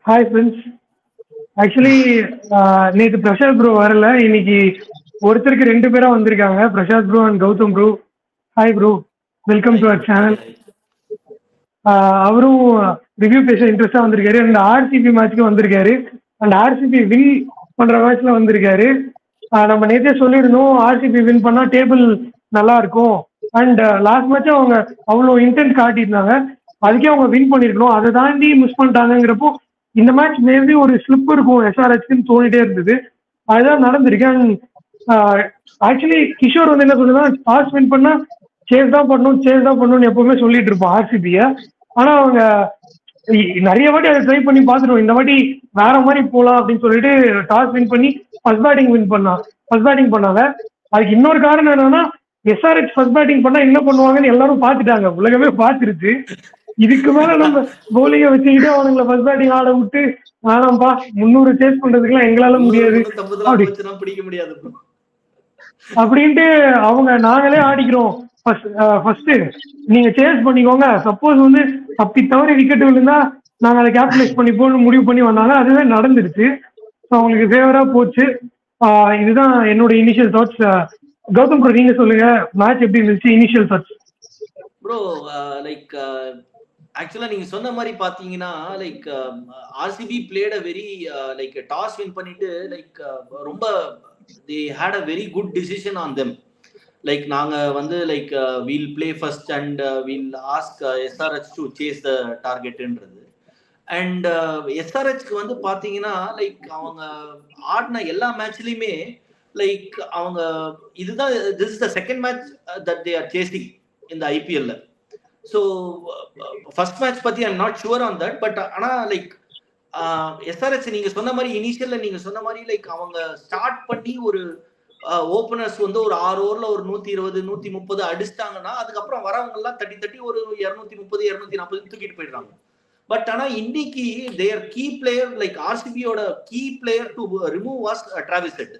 Hi friends. Actually நேற்று Prasad bro வரல, இன்னைக்கு ஒருத்தருக்கு 2 பேரா வந்திருக்காங்க, Prasad bro and Gautham bro. Hi bro, welcome to our channel. அவரும் ரிவ்யூ பேச இன்ட்ரெஸ்டாக வந்திருக்காரு. அண்ட் ஆர்சிபி மேட்ச்க்கு வந்திருக்காரு, அண்ட் ஆர்சிபி வின் பண்ணுற மேட்ச்ல வந்திருக்காரு. நம்ம நேற்றே சொல்லியிருந்தோம் ஆர்சிபி வின் பண்ணால் டேபிள் நல்லா இருக்கும். அண்ட் லாஸ்ட் மேட்ச்சும் அவங்க அவ்வளோ இன்டென்ட் காட்டியிருந்தாங்க, அதுக்கே அவங்க வின் பண்ணியிருக்கணும். அதை தாண்டி மிஸ் பண்ணிட்டாங்கிறப்போ இந்த மேட்ச் மேபி ஒரு ஸ்லிப் இருக்கும் எஸ்ஆர்ஹெச்க்குன்னு தோணிட்டே இருந்தது. அதுதான் நடந்திருக்கு. அண்ட் ஆக்சுவலி கிஷோர் வந்து என்ன சொல்லுன்னா, டாஸ் வின் பண்ணா சேஸ் தான் பண்ணணும்னு எப்பவுமே சொல்லிட்டு இருப்போம் ஆர்சிபியை. ஆனால் அவங்க நிறைய வாட்டி அதை ட்ரை பண்ணி பார்த்துட்டோம், இந்த வாட்டி வேற மாதிரி போகலாம் அப்படின்னு சொல்லிட்டு டாஸ் வின் பண்ணி ஃபர்ஸ்ட் பேட்டிங் பண்ணாங்க. அதுக்கு இன்னொரு காரணம் என்னன்னா, எஸ்ஆர்ஹெச் ஃபர்ஸ்ட் பேட்டிங் பண்ணா என்ன பண்ணுவாங்கன்னு எல்லாரும் பார்த்துட்டாங்க, உலகமே பார்த்துருச்சு. இதுக்கு மேல நம்ம பவுலிங்கை வச்சுக்கிட்டு அவனுங்களை ஃபர்ஸ்ட் பேட்டிங் ஆட விட்டு வேணாம்பா 300 சேஸ் பண்றதுக்குலாம் எங்களால முடியாது அப்படின்ட்டு அவங்க நாங்களே ஆடிக்கிறோம். ஃபர்ஸ்ட் நீங்க சேஸ் பண்ணிக்கோங்க, சப்போஸ் வந்து தப்பி தவறி விக்கெட் விழுந்தா நாங்க அதை கேபிடலைஸ் பண்ணிப்போம்னு முடிவு பண்ணி வந்தாங்க. அதுவே நடந்துருச்சு. ஸோ அவங்களுக்கு ஃபேவரா போச்சு. இதுதான் என்னோட இனிஷியல் தாட்ஸ். கௌதம் ப்ரோ, நீங்க சொல்லுங்க, மேட்ச் எப்படி இருந்துச்சு? Initial thoughts bro. லைக் ஆக்சுவலா நீங்க சொன்ன மாதிரி பாத்தீங்கன்னா, like RCB played a very like toss win பண்ணிட்டு லைக் ரொம்ப they had a very good decision on them. Like நாங்க வந்து like we'll play first and we'll ask SRH to chase the target ன்றது. அண்ட் எஸ்ஆர்ஹெச்க்கு வந்து பாத்தீங்கன்னா like அவங்க ஆடின எல்லா மேட்ச்லயுமே லைக் அவங்க இதுதான் this is the second match that they are chasing in the IPL. So first match பத்தி I'm not sure on that. But ஆனா லைக் எஸ்ஆர்ஹெச் நீங்க சொன்ன மாதிரி இனிஷியல்ல நீங்க சொன்ன மாதிரி லைக் அவங்க ஸ்டார்ட் பண்ணி ஒரு ஓபனர்ஸ் வந்து ஒரு 6 ஓவர்ல ஒரு 120 130 அடிச்சிட்டாங்கன்னா அதுக்கப்புறம் வரவங்க எல்லாம் தட்டி ஒரு 230 240 தூக்கிட்டு போயிடுறாங்க. பட் ஆனா இன்னைக்கு தேர் கீ பிளேயர் லைக் ஆர்சிபியோட key player to remove was Travis Head.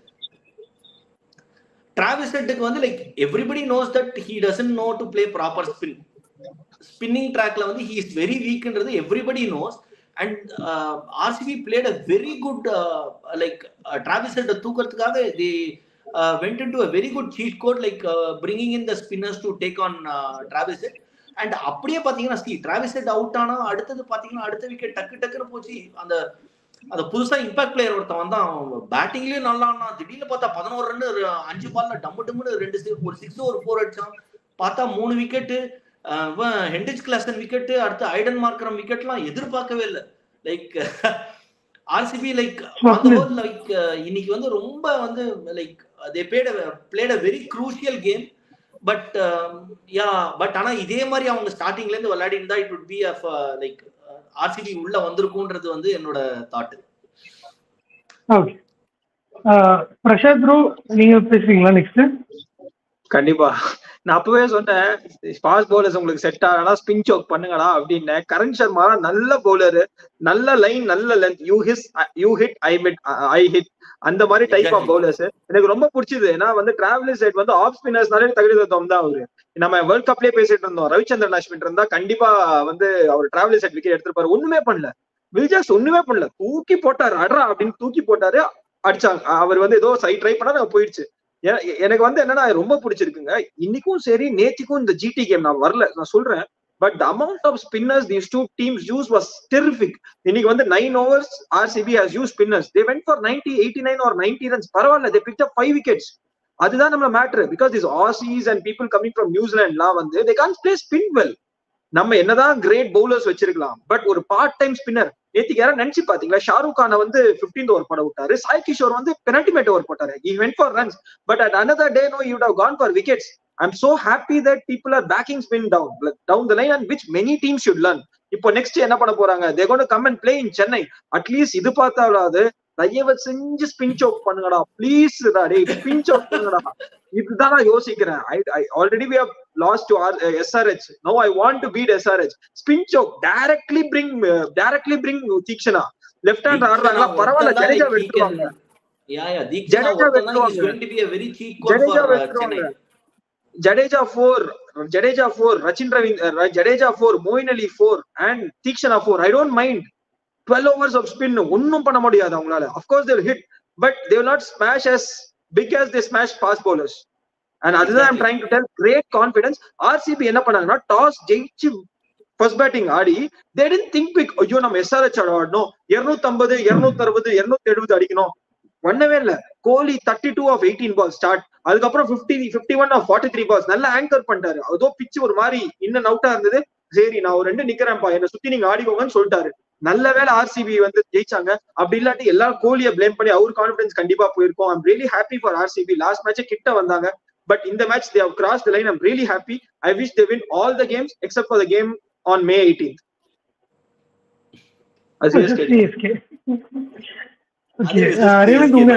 Travis ஹெட்டுக்கு வந்து like everybody knows that he doesn't know to play proper spinning ட்ராக்ல வந்து ஹி இஸ் வெரி வீக்ன்றது everybody knows. And RCB played a very good like Travis Head தூக்கிறதுக்காக they went into a very good cheat code like bringing in the spinners to take on Travis Head. And அப்படியே பாத்தீங்கன்னா Travis head out ஆனா அடுத்தது பாத்தீங்கன்னா அடுத்த wicket டக்குன்னு போச்சு. அந்த புதுசா இம்பாக்ட் பிளேயர் ஒருத்தன் வந்தான், பேட்டிங்லயும் நல்லா ஆனா திடீர்னு பார்த்தா 11 ரன் 5 பால்ல டம்முன்னு 2 ஒரு 6 ஒரு 4 அடிச்சான். பார்த்தா 3 விக்கெட்டு, ஹென்ரிச் கிளாசன் விக்கெட்டு, அடுத்து ஐடன் மார்க்கரம் விக்கெட்லாம் எதிர்பார்க்கவே இல்லை. லைக் ஆர்சிபி லைக் லைக் இன்னைக்கு வந்து ரொம்ப வந்து like they played a very crucial game. But but ஆனா இதே மாதிரி அவங்க ஸ்டார்டிங்ல இருந்து விளையாடி இருந்தா it would be of like RCB உள்ள வந்திருக்கும்ன்றது வந்து என்னோட தாட். ஓகே, பிரசாத் ப்ரோ நீங்க பேசுறீங்களா நெக்ஸ்ட்? கண்டிப்பா. நான் அப்பவே சொன்னேன் ஃபாஸ்ட் பவுலர்ஸ் உங்களுக்கு செட் ஆகனா ஸ்பின் சோக் பண்ணுங்கடா அப்படின்னு. கரண் சர்மா நல்ல பவுலர், நல்ல லைன், நல்ல length, you hit I hit அந்த மாதிரி டைப் ஆஃப் பவுலர்ஸ் எனக்கு ரொம்ப பிடிச்சது. ஏன்னா வந்து டிராவலிஸ் ஹெட் வந்து ஆஃப் ஸ்பின்னர்ஸ்னாலே தகுதித்தம் தான் அவரு. நம்ம வேர்ல்ட் கப்லயே பேசிட்டு இருந்தோம், ரவிச்சந்திரன் அஸ்வின் இருந்தா கண்டிப்பா வந்து அவர் டிராவலிஸ் ஹெட் விக்கெட் எடுத்திருப்பாரு. ஒண்ணுமே பண்ணல, வில்ஜர்ஸ் ஒண்ணுமே பண்ணல, தூக்கி போட்டாரு, அட்ரா அப்படின்னு தூக்கி போட்டாரு, அடிச்சாங்க. அவர் வந்து ஏதோ சைட் ட்ரை பண்ணா போயிடுச்சு. எனக்கு வந்து என்னன்னா ரொம்ப பிடிச்சிருக்குங்க. இன்னைக்கும் சரி நேத்திக்கும் இந்த ஜிடி கேம் நான் வரல, நான் சொல்றேன். But the amount of spinners these two teams used was terrific. இன்னைக்கு வந்து 9 overs RCB has used spinners. They went for 90, 89 or 90 runs. பரவாயில்ல, they picked up 5 wickets. அதுதான் நம்ம matter. because these Aussies and people coming from New Zealand லாம் வந்து they can't play spin well. நம்ம என்னதான் great bowlers வச்சிருக்கலாம், but ஒரு part time spinner. நேத்திக்கு யாரும் நினைச்சு பாத்தீங்களா, ஷாருக் கானை வந்து 15th ஓவர் போட விட்டாரு, சாய் கிஷோர் வந்து பெனல்டி ஓவர் போட்டாரு, he went for runs, but at another day no, you would have gone for wickets. I'm so happy that people are backing spin down the line, and which many teams should learn. இப்போ next என்ன பண்ண போறாங்க, they're going to come and play in Chennai. At least இது பார்த்தாவது தயவு செஞ்சு spin choke பண்ணுங்கடா please, spin choke பண்ணுங்கடா. இதுதான் நான் யோசிக்கிறேன். Already we have lost to SRH. Now I want to beat SRH. Spin choke directly bring Deekshana. Left hand ஆடுறாங்களா பரவாயில்ல, ஜடேஜா வெட்டுவாங்க. Deekshana is going to be a very cheap call for Chennai. Jadeja 4, Rachin Ravindra, Jadeja 4, Moeen Ali 4, and Theekshana 4. I don't mind 12 overs of spin. ஒன்னும் பண்ண முடியாது அவங்களால. Of course they will hit, but they will not smash as big as they smash fast bowlers. And அதுதான் I'm trying to tell. Great confidence. RCB என்ன பண்ணாங்கன்னா toss ஜெயிச்சு first batting Aadi they didn't think big. ஐயோ நம்ம SRH ஆடணும், 250 260 270 அடிக்கணும், ஒண்ணவே இல்ல. கோலி 32 of 18 balls start, அதுக்கப்புறம் 51 of 43 balls நல்லா ஆங்கர் பண்ணிட்டாரு. அதோ பிச்சு ஒரு மாதிரி இன்னும் அவுட்டா இருந்தது. சரி நான் ஒரு 2 நிக்கிறேன்ப்பா, என்ன சுத்தி நீங்க ஆடிக்கோங்கன்னு சொல்லிட்டாரு. நல்ல வேலை ஆர்சிபி வந்து ஜெயிச்சாங்க. அப்படி இல்லாட்டி எல்லாரும் கோலியை பிளேம் பண்ணி அவர் கான்பிடன்ஸ் கண்டிப்பா போயிருக்கும். I'm really happy for RCB. Last match கிட்ட வந்தாங்க, பட் இந்த match they have crossed the line. I'm really happy. I wish they win all the games except for the game on May 18th. CSK. Okay, Revanth உங்க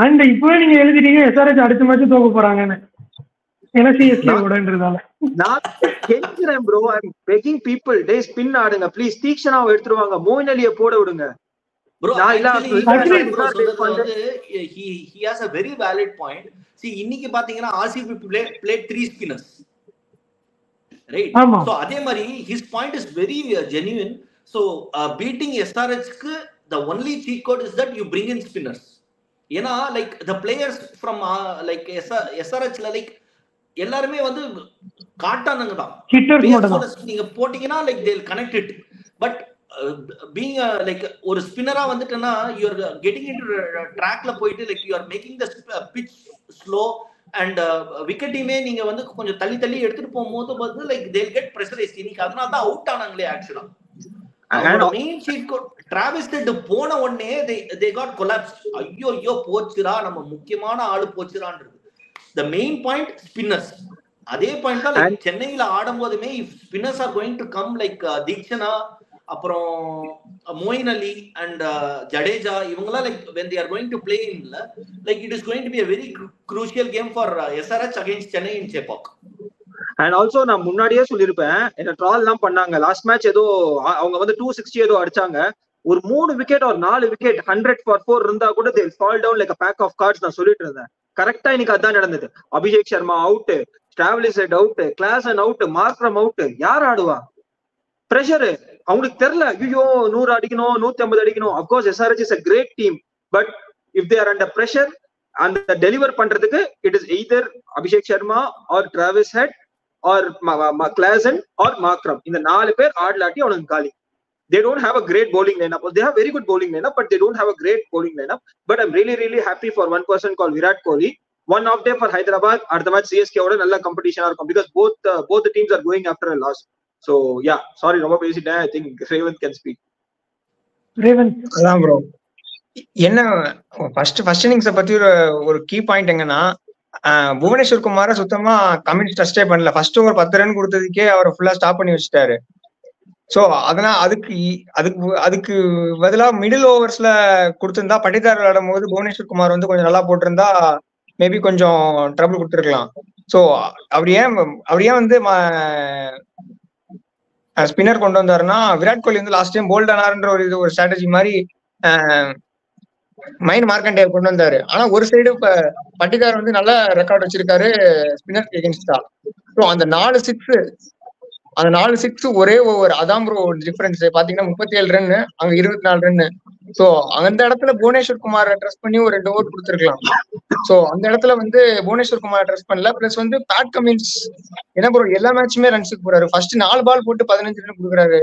and இப்போ நீங்க எழுதிட்டீங்க SRH அடுத்த match தோக்க போறாங்கன்னு. ஏன்னா CSK ஓடன்றதால நான் கேக்குறேன் bro. I'm begging people, டேய் ஸ்பின் ஆடுங்க ப்ளீஸ். தீக்ஷனாவை எடுத்துருவாங்க, மோயின் அலியை போட விடுங்க. Bro, actually, he has a very valid point. See, இன்னைக்கு பாத்தீங்கன்னா RCB played 3 spinners, right? So அதே மாதிரி his point is very genuine. So beating SRH க்கு the only cheat code is that you bring in spinners. ஏன்னா like the players from like SRH ல like எல்லாருமே வந்து காட்டானுங்க தான். நீங்க போட்டீங்கன்னா like they'll connect it, but being like ஒரு ஸ்பின்னரா வந்துட்டேன்னா you are getting into trackல போயிட்டு like you are making the pitch slow and wicket டீமே நீங்க வந்து கொஞ்சம் தள்ளி தள்ளி எடுத்துட்டு போகும்போது வந்து like they'll get pressurized. இன்னைக்கு அதனால தான் அவுட் ஆனாங்களே ஆக்சுவலா. Main seat got Travis Head போன உடனே they got collapsed. ஐயோ போச்சுடா, நம்ம முக்கியமான ஆளு போச்சுடான்றது. the main point spinners. அதே பாயிண்ட் தான் like சென்னையில ஆடும்போதுமே if spinners are going to come like Theekshana அப்புறம் மோயின் அலி and ஜடேஜா இவங்கலாம் like when they are going to play in like it is going to be a very crucial game for SRH against Chennai in Chepauk. And also நான் முன்னாடியே சொல்லிருப்பேன், என்ன troll எல்லாம் பண்ணாங்க. Last match ஏதோ அவங்க வந்து 260 ஏதோ அடிச்சாங்க. ஒரு 3 விக்கெட் ஒரு 4 விக்கெட் 100 for 4 இருந்தா கூட they fall down like a pack of cards. நான் சொல்லிட்டு இருந்தேன். கரெக்டா இன்னைக்கு அதான் நடந்தது. Abhishek Sharma out, Travis Head out, Klaasen out, Markram out. யார் ஆடுவா? பிரஷர் அவங்களுக்கு தெரியல. ஐயோ 100 அடிக்கணும் 150 அடிக்கணும். Of course SRH is a great team, but if they are under pressure அந்த டெலிவர் பண்றதுக்கு it is either Abhishek Sharma or Travis head or Klaasen or Markram. இந்த 4 பேர் ஆடலாட்டி அவனுக்கு காலி. They don't have a great bowling lineup. They have very good bowling lineup, but they don't have a great bowling lineup. But I'm really happy for one person called Virat Kohli. One off day for Hyderabad. அடுத்த match CSK ஓட நல்ல காம்படிஷனா இருக்கும் because both the teams are going after a loss. So yeah, sorry ரொம்ப பேசிட்டேன். I think Revant can speak. Revant அதான் bro, என்ன first innings பத்தி ஒரு கீ பாயிண்ட் எங்கன்னா புவனேஸ்வர் குமார சுத்தமா கமிட் டச்சே பண்ணல. ஃபர்ஸ்ட் ஓவர் 10 ரன் கொடுத்ததுக்கே அவர் ஃபுல்லா ஸ்டாப் பண்ணி வச்சுட்டாரு. சோ அதனால அதுக்கு பதிலா மிடில் ஓவர்ஸ்ல கொடுத்திருந்தா பட்டிதார் விளையாடும் போது புவனேஸ்வர் குமார் வந்து கொஞ்சம் நல்லா போட்டிருந்தா மேபி கொஞ்சம் ட்ரபிள் கொடுத்துருக்கலாம். சோ அப்படியே வந்து ஸ்பின்னர் கொண்டு வந்தாருன்னா விராட் கோலி வந்து லாஸ்ட் டைம் போல்ட் ஆனாருன்ற ஒரு ஸ்ட்ராட்டஜி மாதிரி மைண்ட் மார்க்கண்டே கொண்டு வந்தாரு. ஆனா ஒரு சைடு இப்ப பட்டிதார் வந்து நல்ல ரெக்கார்ட் வச்சிருக்காரு ஸ்பின்னர் எகென்ஸ்டா. ஸோ அந்த 4 6 ஒரே ஓவர். அதான் ப்ரோ டிஃபரன்ஸ். பாத்தீங்கன்னா 37 ரன், அங்க 24 ரன். சோ அந்த இடத்துல புவனேஸ்வர் குமார் ட்ரெஸ் பண்ணி ஒரு 2 ஓவர் கொடுத்துருக்கலாம். சோ அந்த இடத்துல வந்து புவனேஸ்வர் குமார் ட்ரெஸ் பண்ணல. பிளஸ் வந்து பேட் கமின்ஸ் என்ன ப்ரோ எல்லா மேட்சுமே ரன்ஸுக்கு போறாரு. ஃபர்ஸ்ட் 4 பால் போட்டு 15 ரன் கொடுக்குறாரு.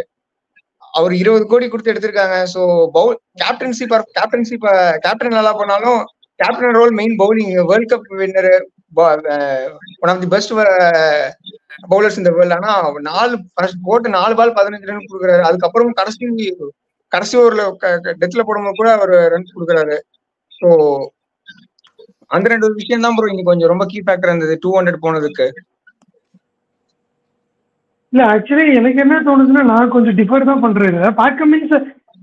அவர் 20 கோடி கொடுத்து எடுத்திருக்காங்க. சோ கேப்டன் நல்லா பண்ணாலும் captain role main bowling. World cup winner, one of the best bowlers இந்த வேர்ல்ட். ஆனா 4 பால் 15 ரன் கொடுக்குறாரு. அதுக்கப்புறம் கடைசி ஓவர்ல டெத்ல போடும்போது கூட அவர் ரன்ஸ் கொடுக்குறாரு. ஸோ அந்த 2 விஷயம் தான் ப்ரோ இன்னைக்கு கொஞ்சம் ரொம்ப கீ ஃபேக்டர் இருந்தது 200 போனதுக்கு. இல்ல ஆக்சுவலி எனக்கு என்ன தோணுதுன்னா நான் கொஞ்சம் டிஃபர் தான் பண்றேன். பேட் கமின்ஸ்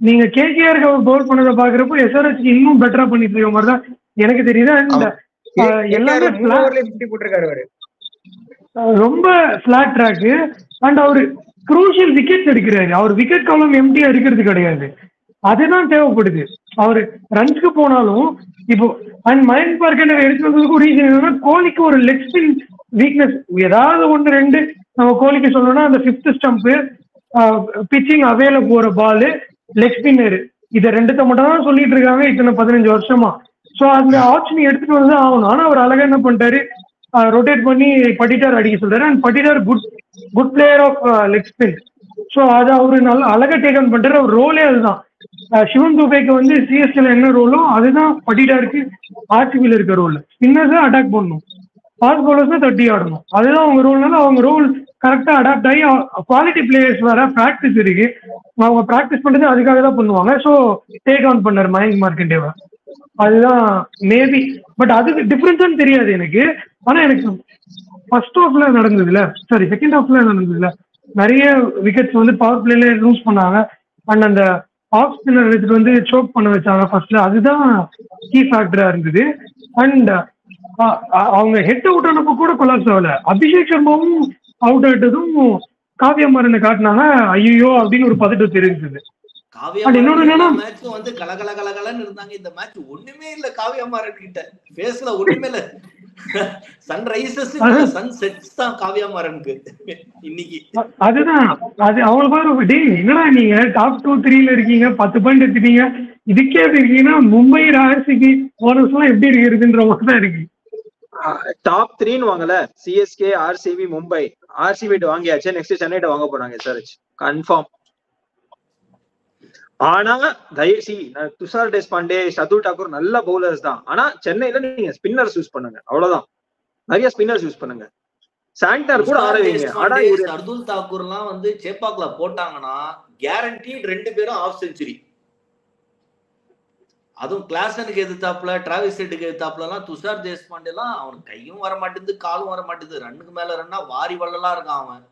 நீங்க கேகேஆருக்கு அவர் பவுல் பண்ணதை பாக்குறப்போ SRH இன்னும் பெட்டரா பண்ணிட்டு இருக்க மாதிரி தான் எனக்கு தெரியுது. அண்ட் எல்லாமே ரொம்ப ஃபிளாட் ட்ராக். அண்ட் அவரு குரூஷியல் விக்கெட்ஸ் எடுக்கிறாரு. அவர் விக்கெட் காலம் எம்டியா இருக்கிறது கிடையாது. அதுதான் தேவைப்படுது. அவரு ரன்ஸ்க்கு போனாலும் இப்போ அண்ட் மயங்க் பார்க்கர் எடுத்து வந்ததுக்கு ஒரு ரீசன் என்னன்னா, கோலிக்கு ஒரு லெக் ஸ்பின் வீக்னஸ் ஏதாவது ஒன்று ரெண்டு நம்ம கோலிக்கு சொல்லணும்னா அந்த 5th ஸ்டம்ப்பு, பிச்சிங் அவேல போற பால், லெக் ஸ்பின்னர், இதை ரெண்டுத்த மட்டும் தான் சொல்லிட்டு இருக்காங்க இத்தனை 15 வருஷமா. ஸோ அந்த ஆப்ஷன் எடுத்துட்டு வந்து ஆகணும். ஆனா அவர் அழகா என்ன பண்ணிட்டாரு, ரொட்டேட் பண்ணி பட்டிட்டார் அடிக்க சொல்றாரு. And Patidar good player of leg spin. So அதை அவரு நல்லா அழகா டேக் ஆன் பண்ணிட்டாரு. அவர் ரோலே அதுதான். சிவன் துபேக்கு வந்து சிஎஸ்கேல என்ன ரோலோ அதுதான் பட்டிட்டாருக்கு ஆர்சிபியில் இருக்க ரோல். ஸ்பின்னர்ஸை அட்டாக் பண்ணணும், ஃபாஸ்ட் பவுலர்ஸ் தட்டி ஆடணும். அதுதான் அவங்க ரோல்னால அவங்க ரோல் கரெக்டா அடாப்ட் ஆகி குவாலிட்டி பிளேயர்ஸ் வேற ப்ராக்டிஸ் இருக்கு, அவங்க ப்ராக்டிஸ் பண்றது அதுக்காக தான் பண்ணுவாங்க. ஸோ டேக் ஆன் பண்ணாரு மயங்க் மார்க்கண்டேவா. அதுதான் மேபி. பட் அதுக்கு டிஃபரன்ஸ் தெரியாது எனக்கு. ஆனா எனக்கு ஃபர்ஸ்ட் ஹாஃப்ல நடந்ததுல, சாரி செகண்ட் ஹாஃப்ல நடந்ததுல நிறைய விக்கெட்ஸ் வந்து பவர் பிளேல லூஸ் பண்ணாங்க. அண்ட் அந்த ஆஃப் ஸ்பின்னர் எடுத்துட்டு வந்து சோக் பண்ண வச்சாங்க ஃபர்ஸ்ட்ல. அதுதான் கீ ஃபேக்டரா இருந்தது. அண்ட் அவங்க ஹெட் அவுட் ஆனப்போ கூட கொலாப்ஸ் ஆகல. அபிஷேக் சர்மாவும் அவுட் ஆயிட்டதும் காவியா மாறனை காட்டினாங்க. ஐயோ அப்படின்னு ஒரு பதட்டம் தெரிஞ்சது. இன்னொன்னு என்னன்னா மேட்ச் வந்து கலகலன்னு இருந்தாங்க. இந்த மேட்ச் ஒண்ணுமே இல்ல காவியா மாறன் கிட்ட, ஃபேஸ்ல ஒண்ணுமே இல்ல. சன்ரைசர்ஸ் சன்செட்ஸ் தான் காவியா மாறனுக்கு இன்னைக்கு. அதுதான் அது அவங்களுக்கு பாரு, டேய் என்னடா நீங்க டாப் 2-3ல இருக்கீங்க, 10 பாயிண்ட் எடுத்துட்டீங்க, இதுக்கே இருக்கீங்கன்னா மும்பை ஆர்சிபி போனஸ் எல்லாம் எப்படி இருக்குதுன்ற மாதிரி தான் இருக்கு. டாப் 3ன்னு வாங்கல, சிஎஸ்கே, ஆர்சிபி, மும்பை. ஆர்சிபி வாங்கியாச்சு, நெக்ஸ்ட் சென்னைட்ட வாங்க போறாங்க எஸ்ஆர்எச் கன்ஃபார்ம். ஆனா தயசி துஷார் தேஷ்பாண்டே, ஷர்துல் தாக்கூர் நல்ல பவுலர்ஸ் தான். ஆனா சென்னையில நீங்க ஸ்பின்னர்ஸ் யூஸ் பண்ணுங்க, அவ்வளவுதான். நிறைய ஸ்பின்னர்ஸ் யூஸ் பண்ணுங்க. சாண்டர் கூட ஆடுவீங்க. ஆனா ஷர்துல் தாக்கூர் எல்லாம் வந்து சேப்பாக்ல போட்டாங்கன்னா கேரண்டி 2 பேரும் ஆஃப் செஞ்சுரி. அதுவும் கிளாசனுக்கு எதிர்த்தாப்புல, டிராவிஸ் ஹெட்டுக்கு எதிர்த்தாப்புல எல்லாம் துஷார் தேஷ்பாண்டே எல்லாம் அவனுக்கு கையும் வர மாட்டேங்குது, காலும் வர மாட்டேங்குது. ரன்னுக்கு மேல ரன்னா வாரி வள்ளலா இருக்கான் அவன்.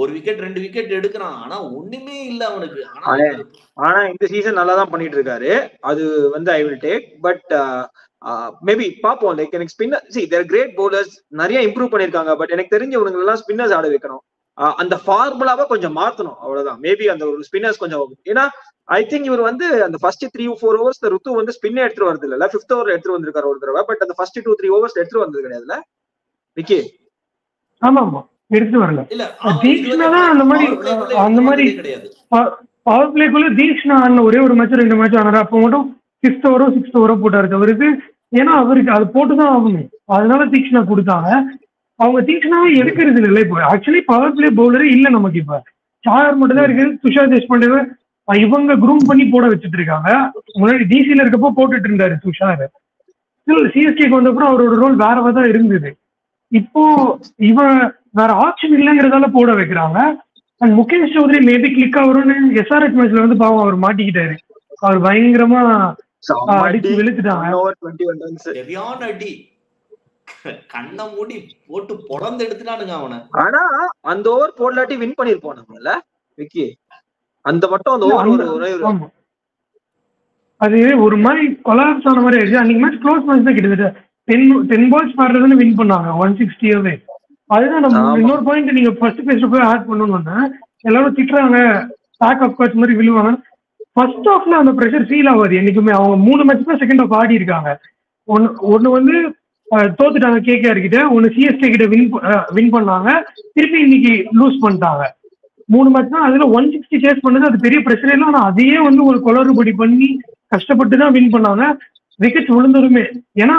ஒரு விக்கெட் 2 விக்கெட் எடுக்கிறான், ஆனா ஒண்ணுமே இல்ல அவனுக்கு. ஆனா இந்த சீசன் நல்லா தான் பண்ணிட்டு இருக்காரு. அது வந்து I will take. But maybe பாப்போம். லைக் எனக்கு spinner, see they are great bowlers, நிறைய இம்ப்ரூவ் பண்ணிருக்காங்க. பட் எனக்கு தெரிஞ்ச இவங்க எல்லாம் ஸ்பின்னர்ஸ் ஆட வைக்கணும். அந்த ஃபார்முலாவை கொஞ்சம் மாத்தணும், அவ்வளவுதான். மேபி அந்த ஒரு ஸ்பின்னர்ஸ் கொஞ்சம், ஏன்னா ஐ திங்க் இவர் வந்து அந்த ஃபர்ஸ்ட் 3-4 ஓவர்ஸ் ருத்து வந்து ஸ்பின்ன எடுத்துட்டு வரது இல்ல. 5th ஓவர் எடுத்துட்டு வந்திருக்காரு ஒரு தடவை. பட் அந்த ஃபர்ஸ்ட் 2-3 ஓவர்ஸ் எடுத்துட்டு வந்தது கிடையாதுல விக்கி. ஆமா ஆமா எடுத்து வரல. தீக்ஷனா தான் அந்த மாதிரி பவர் பிளேக்குள்ள தீக்ஷனா ஆன ஒரே ஒரு மேட்ச் 2 மேட்ச் ஆனாரு. அப்போ மட்டும் 5th ஓவரோ 6th ஓவரோ போட்டாரு அவருக்கு. ஏன்னா அவருக்கு அது போட்டுதான் ஆகணும், அதனால தீக்ஷனா கொடுத்தாங்க. அவங்க தீக்ஷனாவே எடுக்கிறது இல்லை. இப்போ ஆக்சுவலி பவர் பிளே பவுலரே இல்லை நமக்கு. இப்ப சார் மட்டும் தான் இருக்கு. துஷார் தேஷ்பாண்டே இவங்க குரூம் பண்ணி போட வச்சுட்டு இருக்காங்க. முன்னாடி டிசில இருக்கப்போ போட்டுட்டு இருந்தாரு துஷார். சிஎஸ்கேக்கு வந்தப்பறம் அவரோட ரோல் வேறதான் இருந்தது. இப்போ இவன் வேற ஆப்ஷன் இல்லைங்கிறதால போட வைக்கிறாங்க. And Mukesh Choudhary maybe click ஆகும்னு எஸ்ஆர்எச் மேட்ச்ல வந்து பாவம் அவர் மாட்டிக்கிட்டாரு. அவர் பயங்கரமா அடிச்சு வெளுத்துட்டாங்க. அடி கண்ண மூடி போட்டு பொறந்து எடுத்துட்டானுங்க அவனை. ஆனா அந்த ஓவர் போடலாட்டி வின் பண்ணிருப்போம் விக்கி. அந்த மட்டும் அந்த ஓவர் அது ஒரு மாதிரி கொலாப்ஸ் ஆன மாதிரி ஆயிடுச்சு. அன்னைக்கு மேட்ச் க்ளோஸ் மேட்ச் தான். கிட்டத்தட்ட 10 balls பாடுறதுன்னு வின் பண்ணாங்க 160. அதுதான் நம்ம இன்னொரு பாயிண்ட் நீங்க ஃபர்ஸ்ட் பேஸ்ல போய் ஆட் பண்ணணும்னா எல்லாரும் திட்டுறாங்க, பேக் ஆஃப் கோச் மாதிரி விழுவாங்க. ஃபர்ஸ்ட் ஹாஃப்ல அந்த ப்ரெஷர் ஃபீல் ஆகாது என்னைக்குமே. அவங்க 3 மேட்ச் தான் செகண்ட் ஹாஃப் ஆடி இருக்காங்க. ஒன்னு வந்து தோத்துட்டாங்க கேகேஆர் கிட்ட, ஒன்னு சிஎஸ்கே கிட்ட வின் பண்ணாங்க, திருப்பி இன்னைக்கு லூஸ் பண்ணிட்டாங்க. 3 மேட்ச் தான். அதுல 160 சேஸ் பண்ணது அது பெரிய ப்ரெஷர் இல்லை. ஆனா அதையே வந்து ஒரு குளறுபடி பண்ணி கஷ்டப்பட்டு தான் வின் பண்ணாங்க. விக்கெட் விழுந்ததுமே, ஏன்னா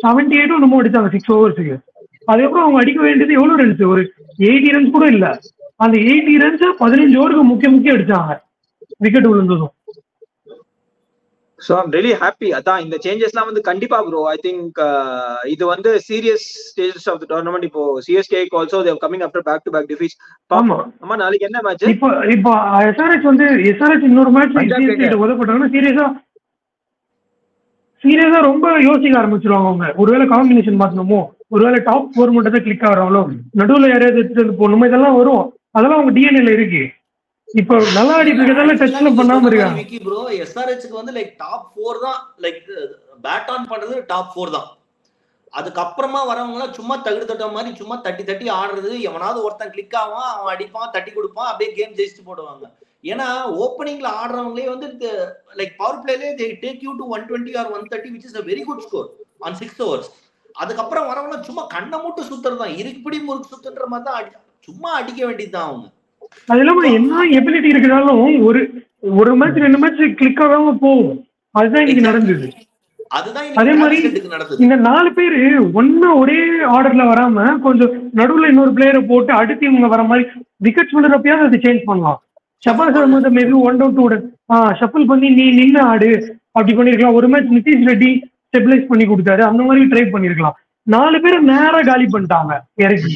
78 என்னமோ அடிச்சாங்க 6 ஓவர்ஸுக்கு. அதுக்கப்புறம் அவங்க அடிக்க வேண்டியது எவ்வளவு ரன்ஸ், ஒரு 80 ரன்ஸ் கூட இல்ல. அந்த 80 ரன்ஸ் 15 ஓவருக்கு முக்கிய அடிச்சாங்க wicket விழுந்ததும். So I'm really happy. அதான் இந்த சேஞ்சஸ்லாம் வந்து கண்டிப்பா ப்ரோ. ஐ திங்க் இது வந்து serious stages of the tournament. இப்போ CSK also they are coming after back to back defeats. ஆமா நாளைக்கு என்ன மேட்ச்? இப்போ எஸ்ஆர்எச் வந்து இன்னொரு மேட்ச் சிஎஸ்கே உதப்பட்டாங்கன்னா சீரியஸா ரொம்ப யோசிக்க ஆரம்பிச்சிருவாங்க அவங்க. ஒருவேளை காம்பினேஷன் மாத்தணுமோ, ஒருவேளை டாப் 4 மட்டும் தான் கிளிக் ஆகிறாங்களோ, நடுவில் யாரையாவது எடுத்துட்டு போகணுமோ, இதெல்லாம் வரும். அதெல்லாம் அவங்க டிஎன்ஏல இருக்கு. இப்போ நல்லா அடிக்கிறதால டச்ல பண்ணாம இருக்காங்க. விக்கி ப்ரோ, எஸ்ஆர்எச்க்கு வந்து லைக் டாப் 4 தான், லைக் பேட் ஆன் பண்றது டாப் 4 தான். அதுக்கப்புறமா வரவங்க எல்லாம் சும்மா தகுடு தட்ட மாதிரி சும்மா தட்டி ஆடுறது. எவனாவது ஒருத்தன் கிளிக் ஆவான், அவன் அடிப்பான், தட்டி கொடுப்பான், அப்படியே கேம் ஜெயிச்சுட்டு போடுவாங்க. ஏன்னா ஓப்பனிங்ல ஆடுறவங்களே வந்து லைக் பவர் பிளேலே they take you to 120 or 130 which is a very good score on 6 overs. அதுக்கப்புறம் வரவங்க சும்மா கண்ணை மூட்டு சுத்துறதுதான், இருப்பிடி முறுக்கு சுத்துன்ற மாதிரி தான் சும்மா அடிக்க வேண்டியதுதான் அவங்க. அது இல்லாம என்ன எபிலிட்டி இருக்கிறாலும் ஒரு மேட்ச் 2 மேட்ச் கிளிக் ஆகாம போகும். அதுதான் இன்னைக்கு நடந்தது. அதே மாதிரி இந்த 4 பேரு ஒன்னா ஒரே ஆர்டர்ல வராம கொஞ்சம் நடுவுல இன்னொரு பிளேயரை போட்டு அடுத்து இவங்க வர மாதிரி விக்கெட் விழுறப்பயாவது அது சேஞ்ச் பண்ணலாம். Shahbaz Ahmed maybe 1 down 2 shuffle பண்ணி நீ நின்று ஆடு அப்படி பண்ணிருக்கலாம். ஒரு மேட்ச் நிதிஷ் ரெட்டி ஸ்டெபிலைஸ் பண்ணி கொடுத்தாரு, அந்த மாதிரி ட்ரை பண்ணிருக்கலாம். 4 பேர் நேரா காலி பண்ணிட்டாங்க இறக்கி.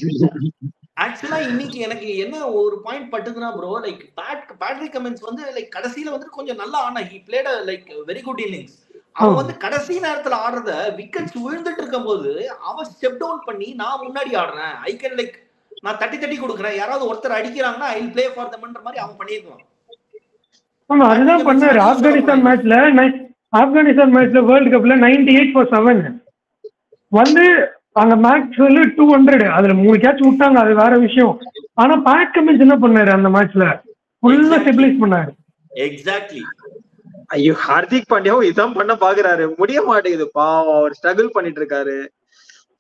ஆக்சுவலா இன்னைக்கு எனக்கு என்ன ஒரு பாயிண்ட் பட்டுதுன்னா ப்ரோ, லைக் பேட்ரிக் கமின்ஸ் வந்து லைக் கடைசியில வந்து கொஞ்சம் நல்லா ஆனா he played like very good innings. அவன் வந்து கடைசி நேரத்துல ஆடுறத விக்கெட்ஸ் விழுந்துட்டு இருக்கும் போது அவன் ஸ்டெப் டவுன் பண்ணி நான் முன்னாடி ஆடுறேன், ஐ கேன் லைக் நான் தட்டி கொடுக்குறேன், யாராவது ஒருத்தர் அடிக்கிறாங்கன்னா ஐ வில் பிளே ஃபார் தம்ன்ற மாதிரி அவன் பண்ணிருக்கான். ஆமா அதுதான் பண்ணாரு. ஆப்கானிஸ்தான் மேட்ச்ல வேர்ல்ட் கப்ல 98/7 வந்து அந்த மேட்ச் வந்து 200 அதுல 3 கேட்ச் விட்டாங்க, அது வேற விஷயம். ஆனா பேட் கமின்ஸ் என்ன பண்ணாரு அந்த மேட்ச்ல ஃபுல்லா ஸ்டெபிலைஸ் பண்ணாரு. எக்ஸாக்ட்லி. ஐயோ ஹார்திக் பாண்டியாவும் இதான் பண்ண பாக்குறாரு, முடிய மாட்டேங்குது பாவம். அவர் ஸ்ட்ரகிள் பண்ணிட்டு இருக்காரு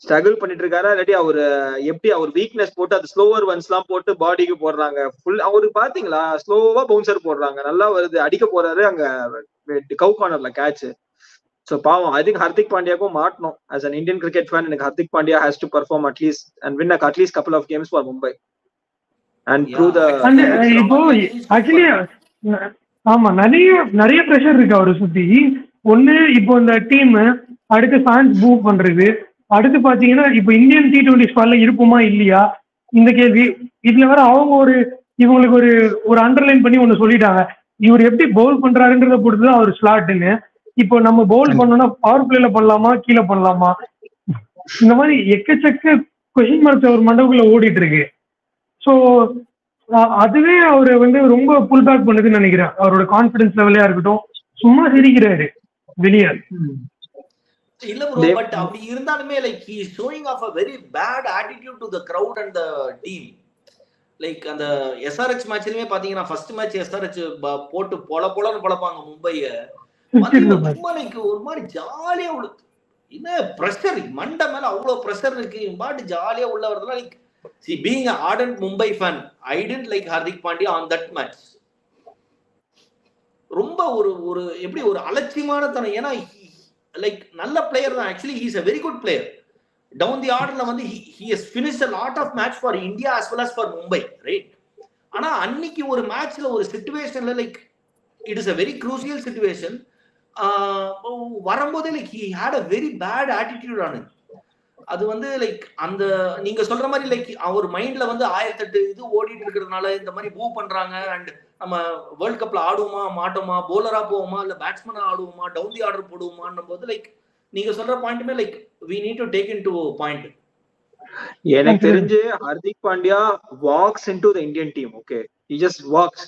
இல்லாட்டி அவரு எப்படி அவர் வீக்னஸ் போட்டு அது ஸ்லோவர் ஒன்ஸ் எல்லாம் போட்டு பாடிக்கு போடுறாங்க ஃபுல். அவரு பாத்தீங்களா ஸ்லோவா பவுன்சர் போடுறாங்க, நல்லா வருது, அடிக்க போறாரு அங்க கவு கார்னர்ல கேட்ச். சோ பாவம். ஐ திங்க் ஹார்திக் பாண்டியாக்கும் மாட்டணும். as an Indian cricket fan எனக்கு Hardik Pandya has to perform at least and win at least couple of games for Mumbai and prove the. இப்போ ஆக்சுவலி ஆமா நிறைய ப்ரெஷர் இருக்கு அவரை சுத்தி. ஒண்ணு இப்போ இந்த டீம் அடுத்து ஃபேன்ஸ் பூ பண்றது, அடுத்து பாத்தீங்கன்னா இப்போ இந்தியன் T20 ஸ்குவாட்ல இருப்போமா இல்லையா இந்த கேள்வி. இதுல வேற அவங்க இவங்களுக்கு ஒரு அண்டர்லைன் பண்ணி ஒண்ணு சொல்லிட்டாங்க, இவர் எப்படி பவுல் பண்றாருன்றத பொறுத்துதான் அவர் ஸ்லாட்னு. இப்போ நம்ம பவுல் பண்ணோம்னா பவர் பிளேல பண்ணலாமா கீழே பண்ணலாமா, இந்த மாதிரி எக்கச்சக்க கொஸ்டின் மார்க்ஸ் அவர் மண்டபக்குள்ள ஓடிட்டு இருக்கு. ஸோ அதுவே அவரை வந்து ரொம்ப புல் பேக் பண்ணுதுன்னு நினைக்கிறேன். அவரோட கான்பிடன்ஸ் லெவலையா இருக்கட்டும், சும்மா சிரிக்கிறாரு வெளியே. இல்ல ப்ரோ, பட் அப்படி இருந்தாலுமே like he is showing of a very bad attitude to the crowd and the team. Like அந்த எஸ்ஆர்எச் மேட்ச்லயுமே பாத்தீங்கன்னா ஃபர்ஸ்ட் மேட்ச் எஸ்ஆர்எச் போட்டு பொலன்னு பொழப்பாங்க மும்பைய. சும்மா லைக் ஒரு மாதிரி ஜாலியா உள்ள என்ன பிரஷர் மண்டை மேல அவ்வளவு பிரஷர் இருக்கு, பாட்டு ஜாலியா உள்ள வரதுலாம். Like see being an ardent Mumbai fan, I didn't like Hardik Pandya on that match. ரொம்ப ஒரு எப்படி ஒரு அலட்சியமான தனம். ஏன்னா லைக் நல்ல பிளேயர் தான், actually he is a very good player. Down the order வந்து he has finished a lot of match for India as well as for Mumbai, right? ஆனா அன்னைக்கு ஒரு மேட்ச்ல ஒரு சிச்சுவேஷன்ல like it is a very crucial situation. வரும்போதே like he had a very bad attitude on it. அது வந்து like அந்த நீங்க சொல்ற மாதிரி லைக் அவர் மைண்ட்ல வந்து 1008 இது ஓடிட்டு இருக்கிறதுனால இந்த மாதிரி மூவ் பண்றாங்க. அண்ட் நம்ம வேர்ல்ட் கப்ல ஆடுவோமா மாட்டோமா, போலரா போவோமா இல்ல பேட்ஸ்மேனா ஆடுவோமா, டவுன் தி ஆர்டர் போடுவோமான்னும் போது லைக் நீங்க சொல்ற பாயிண்ட்டுமே like we need to take into point. எனக்கு தெரிஞ்சு Hardik Pandya walks into the Indian team. Okay, he just walks.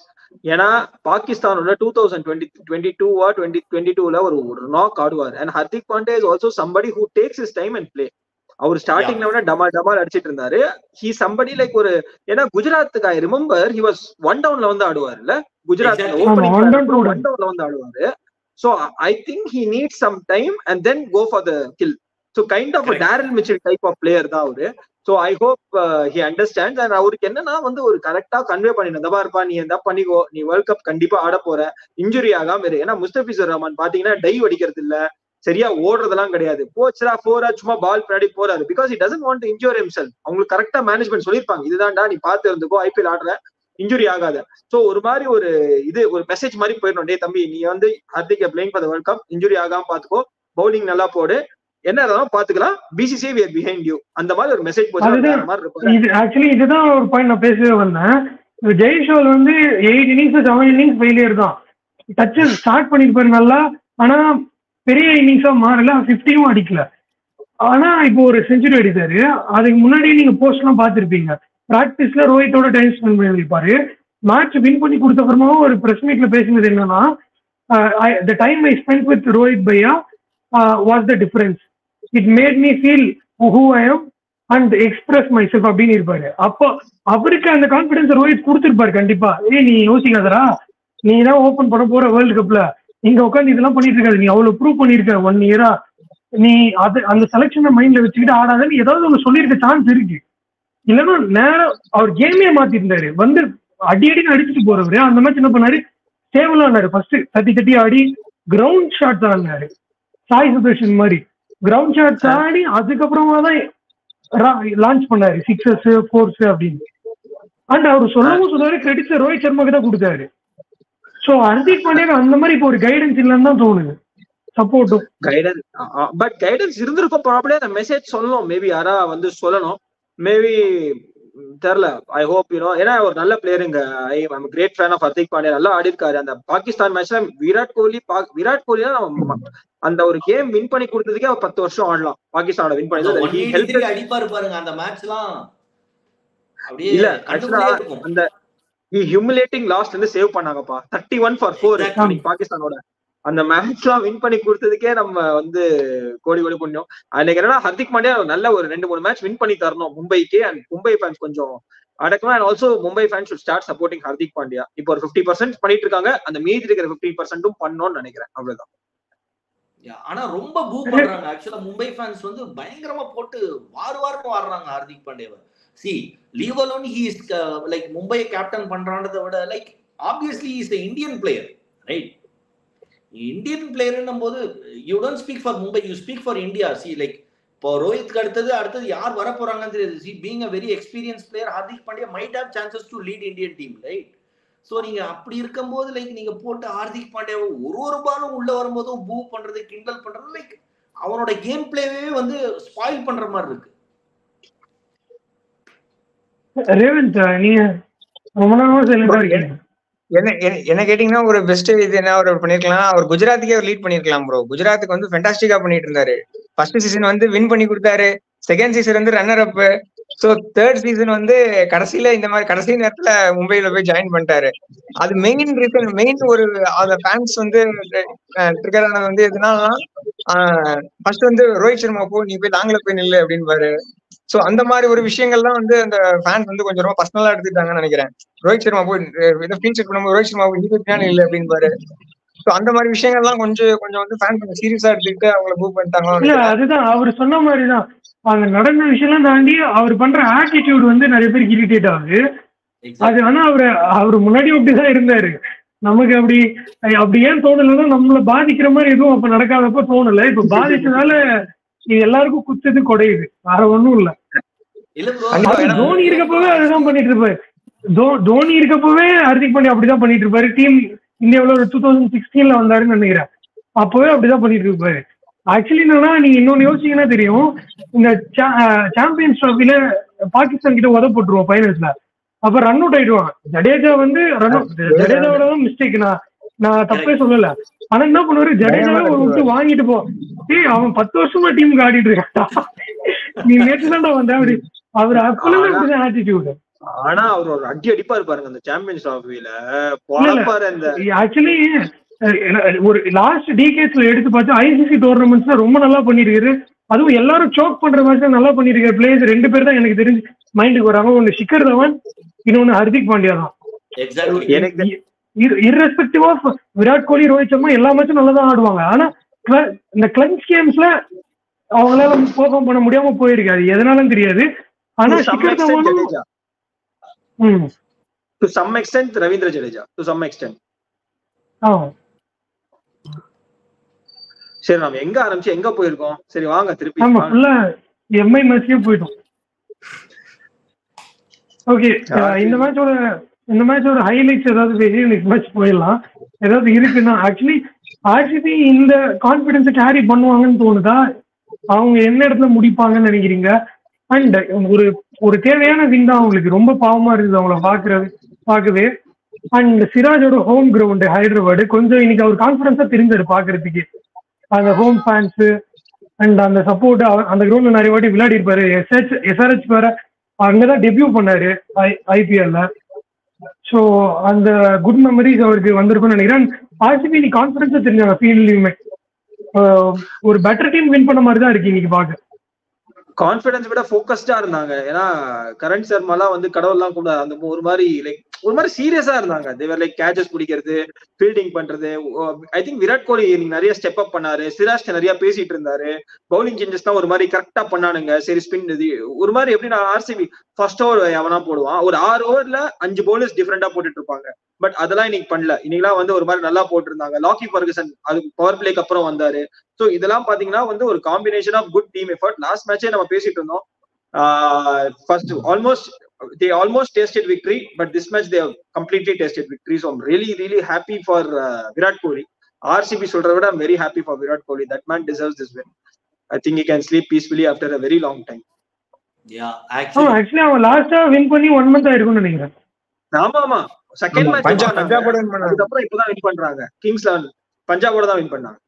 ஏன்னா பாகிஸ்தானோட 2022 or 2022ல ஒரு நாக் ஆடுவார். and Hardik Pandya is also somebody who takes his time and play. அவர் ஸ்டார்டிங்ல விட டமால் அடிச்சிட்டு இருந்தாரு. he somebody like ஒரு ஏன்னா குஜராத்துக்கு ஐ ரிமெம்பர் he was 1 downல வந்து ஆடுவார் இல்ல, குஜராத்ல ஓபனிங் 1 downல வந்து ஆடுவாரு. so I think he needs some time and then go for the kill. so kind of a Daryl Mitchell type of player தான் அவரு. so I hope he understands. and அவருக்கு என்னன்னா வந்து ஒரு கரெக்டா கன்வே பண்ணிடணும், இந்த பாருப்பா நீ என்ன பண்ணிக்கோ, நீ வேர்ல்ட் கப் கண்டிப்பா ஆட போற, இன்ஜுரி ஆகாம இரு. ஏன்னா முஸ்தபிசுர் ரஹ்மான் பாத்தீங்கன்னா டைவ் அடிக்கிறது இல்ல, சரியா ஓடுறதெல்லாம் கிடையாது, போச்சுரா போரா சும்மா பால் பின்னாடி போறாரு. Because he doesn't want to injure himself. அவங்களுக்கு கரெக்டா மேனேஜ்மெண்ட் சொல்லிருப்பாங்க, இதுதான்டா நீ பாத்து இருந்துக்கோ, ஐபிஎல் ஆடுற, இன்ஜுரி ஆகாத. சோ ஒரு மாதிரி ஒரு மெசேஜ் மாதிரி போயிடணும், டே தம்பி நீ வந்து Hardik playing for the world cup, injury ஆகாம பாத்துக்கோ, பவுலிங் நல்லா போடு, என்ன இருந்தாலும் பாத்துக்கலாம், BCCI we are behind you, அந்த மாதிரி ஒரு மெசேஜ் போச்சு. இது ஆக்சுவலி இதுதான் ஒரு பாயிண்ட் நான் பேசவே வந்தேன். ஜெய்ஷோல் வந்து 8 innings 7 innings ஃபெயிலியர் தான். டச் ஸ்டார்ட் பண்ணிருப்பாரு நல்லா, ஆனா பெரிய இன்னிங்ஸா மாறல, 50யும் அடிக்கல. ஆனா இப்போ ஒரு செஞ்சுரி அடித்தாரு. அதுக்கு முன்னாடி நீங்க போஸ்ட் எல்லாம் பாத்துருப்பீங்க, பிராக்டிஸ்ல ரோஹித்தோட டைம் ஸ்பெண்ட் பண்ணிருப்பாரு. மேட்ச் வின் பண்ணி கொடுத்த அப்புறமாவும் ஒரு பிரஸ் மீட்ல பேசினது என்னன்னா, the time I spent with Rohit Bhaiya was the difference. It made me feel who I am and express myself அப்படின்னு இருப்பாரு. அப்போ அவருக்கு அந்த கான்பிடன்ஸ் ரோஹித் கொடுத்துருப்பாரு கண்டிப்பா. நீ யோசிக்காதரா, நீ தான் ஓபன் பண்ண போற வேர்ல்டு கப்ல, இங்க உட்காந்து இதெல்லாம் பண்ணிட்டு இருக்காது, நீ அவ்வளவு ப்ரூவ் பண்ணிருக்க 1 இயரா, நீ அது அந்த செலக்ஷனை மைண்ட்ல வச்சுக்கிட்டு ஆடாதன்னு ஏதாவது ஒண்ணு சொல்லியிருக்க சான்ஸ் இருக்கு. இல்லைன்னா நேரம் அவர் கேமே மாத்திருந்தாரு, வந்து அடின்னு அடிச்சுட்டு போறவரு. அந்த மாதிரி என்ன பண்ணாரு, ஸ்டேபிளா ஆனாரு. ஃபர்ஸ்ட் தட்டி ஆடி கிரவுண்ட் ஷாட்ஸ் ஆடினாரு, சாய் சுதர்ஷன் மாதிரி கிரவுண்ட் ஷாட்ஸ் ஆடி அதுக்கப்புறமா தான் லான்ச் பண்ணாரு 6s 4s அப்படின்னு. அண்ட் அவர் சொல்லவும் சொன்னாரு, கிரெடிட்ஸ் ரோஹித் சர்மாக்கு தான் கொடுத்தாரு. சோ ஹர்திக் பாண்டியா அந்த மாதிரி இப்போ ஒரு கைடன்ஸ் இல்லைன்னு தான் தோணுது. சப்போர்ட்டும் கைடன்ஸ், பட் கைடன்ஸ் இருந்திருக்கும் ப்ராப்ளம். அந்த மெசேஜ் சொல்லணும், மேபி யாரா வந்து சொல்லணும், மேபி தெரியல. ஐ ஹோப் யூனோ, ஏன்னா ஒரு நல்ல பிளேயருங்க. I am great fan of Hardik Pandya. நல்லா ஆடி இருக்காரு. அந்த பாகிஸ்தான் மேட்ச்ல விராட் கோலி அந்த ஒரு கேம் வின் பண்ணி கொடுத்ததுக்கே அவர் 10 வருஷம் ஆடலாம். பாகிஸ்தானோட வின் பண்ணி அடிப்பாரு பாருங்க அந்த மேட்ச்லாம். அப்படியே இல்ல ஆக்சுவலா அந்த ஹியூமிலேட்டிங் லாஸ்ட் வந்து சேவ் பண்ணாங்கப்பா, 31 for 4 பாகிஸ்தானோட. அந்த மேட்ச்லாம் வின் பண்ணி கொடுத்ததுக்கே நம்ம வந்து கோடி புண்ணியம். அன்னைக்கு என்னன்னா ஹர்திக் பாண்டியா நல்ல ஒரு 2-3 மேட்ச் வின் பண்ணி தரணும் மும்பைக்கு. அண்ட் மும்பை ஃபேன்ஸ் கொஞ்சம் அடக்கணும். And also Mumbai fans should start supporting Hardik Pandya. இப்போ ஒரு 50% பண்ணிட்டு இருக்காங்க, அந்த மீதி இருக்கிற 50% பண்ணணும்னு நினைக்கிறேன். அவ்வளவுதான். ஆனா ரொம்ப பூ பண்றாங்க ஆக்சுவலா மும்பை ஃபேன்ஸ் வந்து பயங்கரமா போட்டு வாருன்னு வாடுறாங்க ஹர்திக் பாண்டியாவை. See leave alone he is like Mumbai captain பண்றான்றதை விட like obviously is the Indian player, right? Indian பிளேயர்னும் போது you don't speak for Mumbai, you speak for India. See like இப்போ ரோஹித்க்கு அடுத்தது யார் வர போறாங்கன்னு தெரியாது. See being a very experience player Hardik Pandya might have chances to lead Indian team, right? So நீங்க அப்படி இருக்கும்போது லைக் நீங்க போட்டு ஹார்திக் பாண்டியாவை ஒரு பாலும் உள்ள வரும்போதும் பூ பண்றது, கிண்டல் பண்றது, லைக் அவனோட கேம் பிளேவே வந்து ஸ்பாயில் பண்ற மாதிரி இருக்கு. ரேவந்த் நீங்க ரொம்ப நாளா சொல்லிட்டு இருக்கீங்க. என்ன கேட்டீங்கன்னா ஒரு பெஸ்ட் இது என்ன அவர் பண்ணிருக்கலாம், அவர் குஜராத்துக்கே அவர் லீட் பண்ணிருக்கலாம் ப்ரோ. குஜராத்துக்கு வந்து ஃபென்டாஸ்டிக்கா பண்ணிட்டு இருந்தாரு. ஃபர்ஸ்ட் சீசன் வந்து வின் பண்ணி கொடுத்தாரு, செகண்ட் சீசன் வந்து runner up. So third season வந்து கடைசியில இந்த மாதிரி கடைசி நேரத்துல மும்பைல போய் ஜாயின் பண்ணிட்டாரு. அது மெயின் ரீசன், மெயின் ஒரு அந்த ஃபேன்ஸ் வந்து ட்ரிகர் ஆனது வந்து எதுனாலனா ஃபர்ஸ்ட் வந்து ரோஹித் சர்மா போ நீ போய் லாங்ல போய் நில்லு அப்படின்பாரு. சோ அந்த மாதிரி ஒரு விஷயங்கள்லாம் வந்து அந்த ஃபேன்ஸ் வந்து கொஞ்சம் ரொம்ப பர்சனலா எடுத்துட்டாங்கன்னு நினைக்கிறேன். ரோஹித் சர்மா போய் ஃபீச்சர் பண்ணும்போது ரோஹித் சர்மா போய் பின்னாடி இல்லை அப்படின்பாரு. சோ அந்த மாதிரி விஷயங்கள்லாம் கொஞ்சம் வந்து ஃபேன்ஸ் கொஞ்சம் சீரியஸா எடுத்துக்கிட்டு அவங்கள மூவ் பண்ணிட்டாங்க. இல்ல அதுதான் அவர் சொன்ன மாதிரிதான், அந்த நடந்த விஷயம்லாம் தாண்டி அவர் பண்ற ஆட்டிடியூட் வந்து நிறைய பேருக்கு இரிட்டேட் ஆகுது. அது ஆனா அவரு முன்னாடி அப்படிதான் இருந்தாரு. நமக்கு அப்படி ஏன் தோணலைன்னா நம்மள பாதிக்கிற மாதிரி எதுவும் அப்ப நடக்காதப்ப தோணல. இப்ப பாதிச்சதால இது எல்லாருக்கும் குத்துது குடையுது, வேற ஒண்ணும் இல்ல. தோனி இருக்கப்பவே அதுதான் பண்ணிட்டு இருப்பாரு. தோனி இருக்கப்பவே ஹர்திக் பாண்டியா அப்படிதான் பண்ணிட்டு இருப்பாரு. டீம் இந்தியாவில ஒரு 2016 வந்தாருன்னு நினைக்கிறேன், அப்பவே அப்படிதான் பண்ணிட்டு இருப்பாரு. ஆக்சுவலி என்னன்னா நீங்க இன்னொன்னு யோசிச்சீங்கன்னா தெரியும், இந்த சாம்பியன்ஸ் ட்ராஃபில பாகிஸ்தான் கிட்ட உத போட்டுருவோம் ஃபைனல்ஸ்ல, அப்ப ரன் அவுட் ஆயிடுவான். ஜடேஜா வந்து ஜடேஜாவோட தான் மிஸ்டேக், நான் தப்பே சொல்லல. ஆனா என்ன பண்ணுவாரு, ஜடேஜாவே ஒரு விட்டு வாங்கிட்டு போ, அவன் 10 வருஷமா டீமுக்கு ஆடிட்டு இருக்கான், நீ நேற்று தான்டா வந்த அப்படி. அவர் அப்பதான் ஆட்டிடியூட். ஆனா அவர் ஒரு அடிப்பா இருப்பாருங்க அந்த சாம்பியன்ஸ் ட்ராஃபில போறப்பாரு. அந்த ஆக்சுவலி ஒரு லாஸ்ட் டிகேட்ஸ்ல எடுத்து பார்த்தா ஐசிசி டோர்னமெண்ட்ஸ்ல ரொம்ப நல்லா பண்ணிருக்காரு. அதுவும் எல்லாரும் சோக் பண்ற மாதிரி நல்லா பண்ணிருக்காரு. பிளேயர்ஸ் 2 பேர் தான் எனக்கு தெரிஞ்சு மைண்டுக்கு வராங்க, ஒன்னு ஷிகர் தவான், இன்னொன்னு ஹர்திக் பாண்டியா தான். இர்ரெஸ்பெக்டிவ் ஆஃப் விராட் கோலி, ரோஹித் சர்மா எல்லா மேட்சும் நல்லா தான் ஆடுவாங்க. ஆனா இந்த கிளன்ச் கேம்ஸ்ல அவங்களால பெர்ஃபார்ம் பண்ண முடியாம போயிருக்காது, எதனாலும் தெரியாது. ஆனா Shikhar தவானும் to some extent Ravindra Jadeja to some extent. சரி நாம எங்க ஆரம்பிச்சு எங்க போயிருக்கோம்? சரி வாங்க திருப்பி ஆமா ஃபுல்லா எம்ஐ மேட்ச்க்கே போய்ட்டோம். ஓகே, இந்த மேட்சோட ஹைலைட்ஸ் ஏதாவது பேசி நெக்ஸ்ட் மேட்ச் போயிடலாம். ஏதாவது இருக்குன்னா ஆக்சுவலி ஆர்சிபி இந்த கான்ஃபிடன்ஸை கேரி பண்ணுவாங்கன்னு தோணுதா? அவங்க என்ன இடத்துல முடிப்பாங்கன்னு நினைக்கிறீங்க? அண்ட் ஒரு தேவையான வின் தான் அவங்களுக்கு. ரொம்ப பாவமா இருக்குது அவங்கள பார்க்கவே. அண்ட் சிராஜோட ஹோம் கிரவுண்டு ஹைதராபாடு, கொஞ்சம் இன்னைக்கு அவர் கான்ஃபிடன்ஸா தெரிஞ்சாரு பாக்குறதுக்கு. அந்த ஹோம் ஃபேன்ஸ் அண்ட் அந்த சப்போர்ட், அந்த கிரவுண்ட்ல நிறைய வாட்டி விளையாடி இருப்பாரு. எஸ்ஆர்ஹெச் வேற அங்கதான் டெபியூ பண்ணாரு ஐபிஎல்ல. ஸோ அந்த குட் மெமரிஸ் அவருக்கு வந்திருக்கும்னு நினைக்கிறேன். ஆர்சிபி இன்னைக்கு கான்ஃபிடன்ஸா தெரிஞ்சாங்க ஃபீல்ட்லயுமே. ஒரு பெட்டர் டீம் வின் பண்ண மாதிரி தான் இருக்கு இன்னைக்கு பார்க்க. கான்பிடன்ஸ் விட போக்கஸ்டா இருந்தாங்க. ஏன்னா கரண் சர்மாலாம் வந்து கடவுள்லாம் கூட அந்த ஒரு மாதிரி லைக் ஒரு மாதிரி சீரியஸா இருந்தாங்க. தேவர் லைக் கேச்சஸ் பிடிக்கிறது, ஃபீல்டிங் பண்றது. ஐ திங்க் விராட் கோலி நிறைய ஸ்டெப் அப் பண்ணாரு. சிராஜ் நிறைய பேசிட்டு இருந்தாரு. பவுலிங் சேஞ்சஸ் தான் ஒரு மாதிரி கரெக்டா பண்ணானுங்க. சரி ஸ்பின் ஒரு மாதிரி எப்படின்னா ஆர்சிபி ஃபர்ஸ்ட் ஓவர் எவனா போடுவான், ஒரு 6 ஓவர்ல 5 பவுலர்ஸ் டிஃபரெண்டா போட்டுட்டு இருப்பாங்க. பட் அதெல்லாம் இன்னைக்கு பண்ணல. இன்னைக்கெல்லாம் வந்து ஒரு மாதிரி நல்லா போட்டிருந்தாங்க. லாக்கி ஃபர்கசன் அது பவர் பிளேக்கு அப்புறம் வந்தாரு. சோ இதெல்லாம் பாத்தீங்கன்னா வந்து ஒரு combination of good team effort. Last மேட்சே நம்ம பேசிட்டு இருந்தோம். First they almost tasted victory, but this match they have completely tasted victory. So I'm really happy for Virat Kohli. RCB சொல்றத விட I'm very happy for Virat Kohli. That man deserves this win. I think he can sleep peacefully after a very long time. Yeah, actually அவன் லாஸ்டா win பண்ணி 1 month ஆயிருக்கும்னு நினைக்கிறேன். ஆமா second match பஞ்சாபோட win பண்ணாங்க. அதுக்கப்புறம் இப்பதான் வின் பண்றாங்க. கிங்ஸ் 11 பஞ்சாபோட தான் வின் பண்ணாங்க.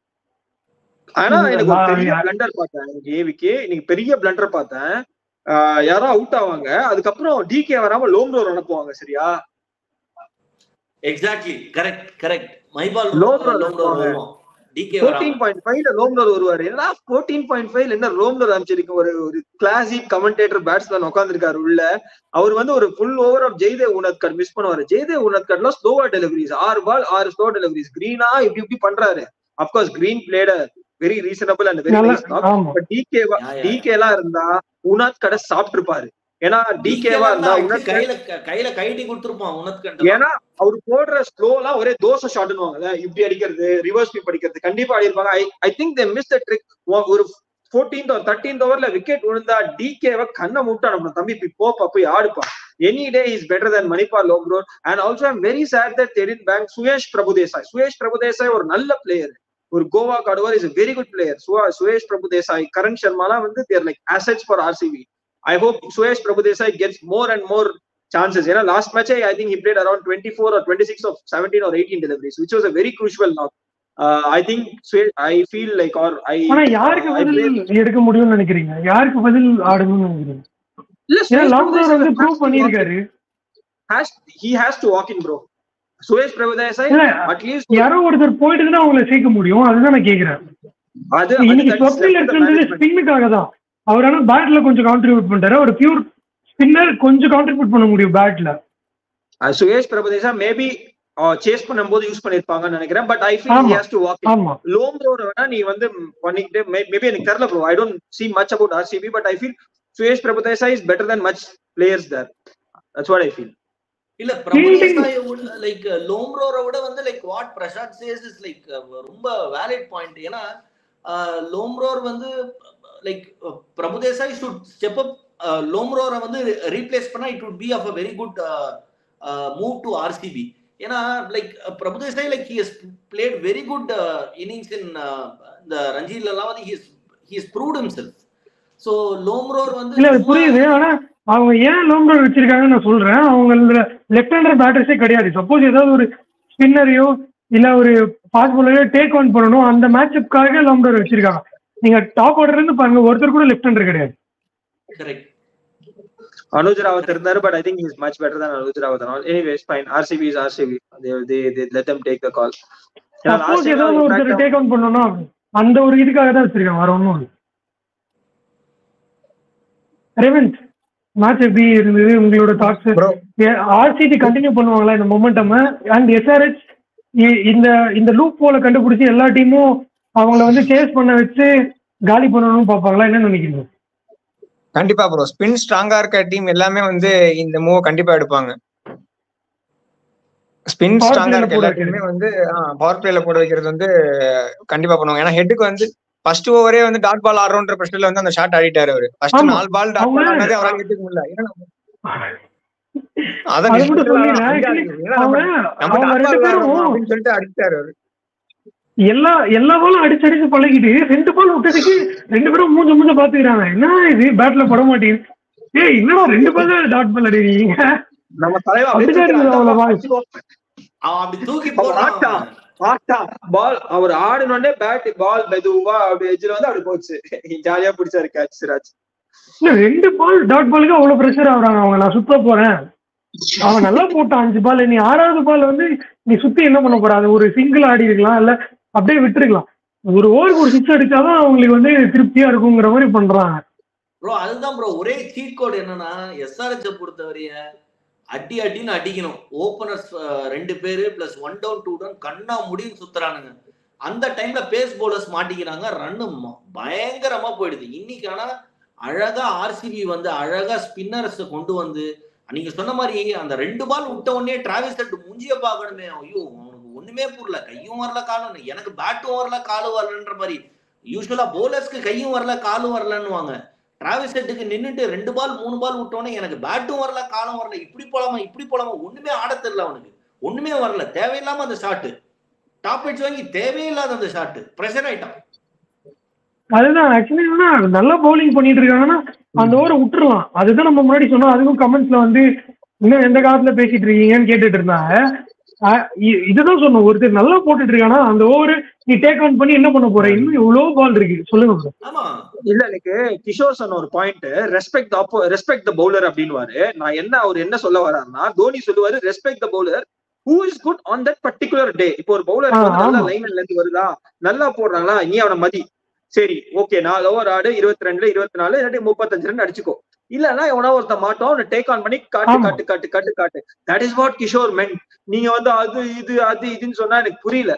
ஆனா எனக்கு ஒரு பெரிய பிளண்டர் பார்த்தேன். ஏவிகே இன்னைக்கு பெரிய பிளண்டர் பார்த்தேன். யாரோ அவுட் ஆவாங்க, அதுக்கப்புறம் டிகே வராம லோம்ரோர் அனுப்புவாங்க. சரியா? எக்ஸாக்ட்லி கரெக்ட் மைபால் லோம்ரோர் வருவாங்க. டிகே 14.5 ல லோம்ரோர் வருவாரு. என்னடா 14.5 என்ன லோம்ரோர் அனுப்பிச்சிருக்கு? ஒரு கிளாசிக் கமெண்டேட்டர் பேட்ஸ்மேன் உட்கார்ந்துருக்காரு உள்ள. அவர் வந்து ஒரு full over of Jaydev Unadkat miss பண்ணுவாரு. ஜெய்தேவ் உனத்கட்லாம் ஸ்லோவா டெலிவரிஸ், 6 பால் 6 ஸ்லோ டெலிவரிஸ். கிரீனா இப்படி பண்றாரு. Ofcourse Green played very reasonable and very nice knock. But DK எல்லாம் இருந்தா உனத்கட சாப்பிட்டுருப்பாரு. ஏன்னா டிகேவா இருந்தா கையில கைட்டி கொடுத்துருப்பான் உனத்கட். ஏன்னா அவர் போடுற ஸ்லோலாம் ஒரே தோசை ஷாட்னுவாங்கல்ல, இப்படி அடிக்கிறது, ரிவர்ஸ் ஸ்வீப் அடிக்கிறது கண்டிப்பா அடிப்பாங்க. I think they miss the trick. ஒரு 14th or 13th ஓவர்ல விக்கெட் விழுந்தா டிகேவை கண்ணை மூட்டு அனுப்பணும். தம்பி போப்பா போய் ஆடுப்பா. Any day is better then Mahipal Lomror. And also I'm very sad that they didn't bank Suyash Prabhudessai ஒரு நல்ல பிளேயர். ஒரு கோவா காடுவார் is a very good player. Suyash Prabhudessai, Karan சர்மாலாம் வந்து they are like assets for RCB. I hope Suyesh Prabhudesai gets more and more chances. You know, last match I think he played around 24 or 26 of 17 or 18 deliveries, which was a very crucial knock. I think I feel like ஆனா யாருக்கு பதில் எடுக்க முடியும்னு நினைக்கிறீங்க? யாருக்கு பதில் ஆடணும்னு நினைக்கிறீங்க? இல்ல லாம்ரோர் வந்து ப்ரூவ் பண்ணிருக்காரு. He has to walk in bro. Suyesh Prabhudesai at least யாரோ ஒருத்தர் போயிட்டு தான் அவங்களை சேர்க்க முடியும். அதுதான் நான் கேக்குறேன். அது இன்னைக்கு ஸ்வப்னில் இருக்கிறது ஸ்பின்னுக்காக தான். அவரான பேட்ல கொஞ்சம் கான்ட்ரிபியூட் பண்றாரு. ஒரு பியூர் ஸ்பின்னர் கொஞ்சம் கான்ட்ரிபியூட் பண்ண முடியும் பேட்ல. சுயேஷ் பிரபுதேசா மேபி சேஸ் பண்ணும்போது யூஸ் பண்ணிருப்பாங்கன்னு நினைக்கிறேன். But I feel he has to walk in. Lomror வேணா நீ வந்து பண்ணிக்கிட்டு மேபி எனக்கு தெரியல bro. I don't see much about RCB, but I feel Suyash Prabhudessai is better than much players there. That's what I feel. இல்ல பிரபுதேசாய் லைக் லோம்ரோரை விட வந்து like what Prasad says is like ரொம்ப வேலிட் பாயிண்ட். ஏன்னா லோம்ரோர் வந்து like Prabhudesai should step up. Lomroரை வந்து replace பண்ணா it would be of a very good move to RCB. ஏன்னா like Prabhudesai like he has played very good innings in the ரஞ்சில எல்லாம் வந்து he has proved himself. So Lomror வந்து இல்ல புரியுது. ஆனா அவங்க ஏன் லோம்ரோர் வச்சிருக்காங்கன்னு நான் சொல்றேன். அவங்க லெஃப்ட் ஹேண்டர் பேட்டர்ஸே கிடையாது. சப்போஸ் ஏதாவது ஒரு ஸ்பின்னரையோ இல்ல ஒரு ஃபாஸ்ட் பவுலரையோ டேக் ஆன் பண்ணணும், அந்த மேட்சுக்காக லோம்ரோர் வச்சிருக்காங்க. நீங்க டாப் ஆர்டர்ல இருந்து பாருங்க, ஒருத்தர் கூட லெஃப்ட் ஹேண்டர் கிடையாது. கரெக்ட். அனுஜ் ராவத் இருந்தாரு, but I think he is much better than Anuj Rawat and all. Anyways, fine. RCB is RCB. They let them take the call. Suppose ஏதாவது ஒருத்தர் டேக் ஆன் பண்ணனும்னா அந்த ஒரு இதுக்காக தான் வச்சிருக்காங்க, வேற ஒண்ணும் இல்ல. ரெவன்ட் மேட்ச் எப்படி இருந்தது உங்களோட தாட்ஸ்? RCB கண்டினியூ பண்ணுவாங்களா இந்த மொமெண்டம்? அண்ட் SRH இந்த லூப் போல கண்டுபிடிச்சு எல்லா டீமும் அவங்கள வந்து சேஸ் பண்ண வச்சு காலி பண்ணணும்னு பாப்பாங்களா? என்ன நினைக்கிறீங்க? கண்டிப்பா ப்ரோ. ஸ்பின் ஸ்ட்ராங்கா இருக்க டீம் எல்லாமே வந்து இந்த மூவ் கண்டிப்பா எடுப்பாங்க. ஸ்பின் ஸ்ட்ராங்கா இருக்க எல்லா டீமுமே வந்து பவர் பிளேல போட வைக்கிறது வந்து கண்டிப்பா பண்ணுவாங்க. ஏன்னா ஹெட்டுக்கு வந்து ஃபர்ஸ்ட் ஓவரே வந்து டாட் பால் ஆடுறோன்ற பிரச்சனைல வந்து அந்த ஷாட் ஆடிட்டாரு அவரு. ஃபர்ஸ்ட் 4 பால் டாட் பால் ஆனதே அவரால எடுக்க முடியல. அத சொல்லிட்டு அடிச்சாரு அவரு. எல்லா பாலும் அடிச்சு பழகிட்டு 2 பால் விட்டதுக்கு 2 பேரும் மூஞ்ச பாத்துக்கிறாங்க. என்ன இது பேட்ல பட மாட்டேங்குது. ஏய் என்னடா 2 பால் டாட் பால் அடிக்கிறீங்க? நம்ம தலைவா அப்படி தூக்கி போறான் பால். அவர் ஆடுனோடனே பேட் பால் மெதுவா அப்படி எட்ஜ்ல வந்து அப்படி போச்சு. ஜாலியா பிடிச்சாரு கேட்ச் சிராஜ். இல்ல 2 பால் டாட் பாலுக்கு அவ்வளவு பிரஷர் ஆகுறாங்க அவங்க. நான் சுத்த போறேன், அவன் நல்லா போட்டான் 5 பால். நீ 6வது பால் வந்து நீ சுத்தி என்ன பண்ண போறாது? ஒரு சிங்கிள் ஆடி இருக்கலாம், இல்ல அப்படியே விட்டுருக்கலாம். ஒரு ஓவருக்கு ஒரு 6 அடிச்சாதான் அவங்களுக்கு வந்து திருப்தியா இருக்குங்கிற மாதிரி பண்றாங்க. ப்ரோ அதுதான் ப்ரோ ஒரே சீட் கோட் என்னன்னா எஸ்ஆர்ஹெச் பொறுத்தவரைய அடின்னு அடிக்கணும். ஓபனர்ஸ் 2 பேரு பிளஸ் 1 டவுன் 2 டவுன் கண்ணா முடியும் சுத்துறானுங்க. அந்த டைம்ல பேஸ் பவுலர்ஸ் மாட்டிக்கிறாங்க, ரன்னு பயங்கரமா போயிடுது. இன்னைக்கு ஆனா அழகா ஆர்சிபி வந்து அழகா ஸ்பின்னர்ஸ் கொண்டு வந்து நீங்க சொன்ன மாதிரி அந்த 2 பால் விட்ட உடனே டிராவிஸ் ஹெட் மூஞ்சிய பாக்கணுமே, ஐயோ அவனுக்கு ஒண்ணுமே புரியல, கையும் வரல காலும், எனக்கு பேட்டும் வரல காலும் வரலன்ற மாதிரி. யூஸ்வலா பவுலர்ஸ்க்கு கையும் வரல காலும் வரலன்னுவாங்க, டிராவிஸ் ஹெட்டுக்கு நின்னுட்டு 2 பால் 3 பால் விட்டோன்னே எனக்கு பேட்டும் வரல காலும் வரல, இப்படி போலாமா ஒண்ணுமே ஆட தெரியல அவனுக்கு, ஒண்ணுமே வரல. தேவையில்லாம அந்த ஷாட் டாப் எட்ஜ் வாங்கி தேவையில்லாத அந்த ஷாட் பிரஷர் ஆயிட்டான். அதுதான் ஆக்சுவலி நல்லா பவுலிங் பண்ணிட்டு இருக்காங்கன்னா அந்த ஓவரை விட்டுருலாம். அதுதான் நம்ம முன்னாடி சொன்னோம். அதுக்கும் கமெண்ட்ஸ்ல வந்து இன்னும் எந்த காலத்துல பேசிட்டு இருக்கீங்கன்னு கேட்டுட்டு இருந்தாங்க. இதுதான் சொன்னோம், ஒருத்தர் நல்லா போட்டுட்டு இருக்கானா அந்த ஓவர் நீ டேக் ஆன் பண்ணி என்ன பண்ண போற, இன்னும் இவ்வளவு பால் இருக்கு சொல்லுங்க. இல்ல எனக்கு கிஷோர் சொன்ன ஒரு பாயிண்ட், ரெஸ்பெக்ட் த பவுலர் அப்படின்னுவாரு. நான் என்ன அவர் என்ன சொல்ல வர்றாருன்னா, தோனி சொல்லுவாரு respect the bowler who is good on that particular day. இப்போ ஒரு பவுலர் நல்லா லைன்ல இருந்து வருதா, நல்லா போடுறாங்களா, நீ அவனை மதி. சரி ஓகே 4 ஓவர் ஆடு, 22 24 இல்லாட்டி 35 ரன் அடிச்சுக்கோ. இல்லன்னா எவனா ஒருத்த மாட்டோம், அவனை டேக் ஆன் பண்ணி காட்டு. That is what Kishore meant. நீங்க வந்து அது இதுன்னு சொன்னா எனக்கு புரியல.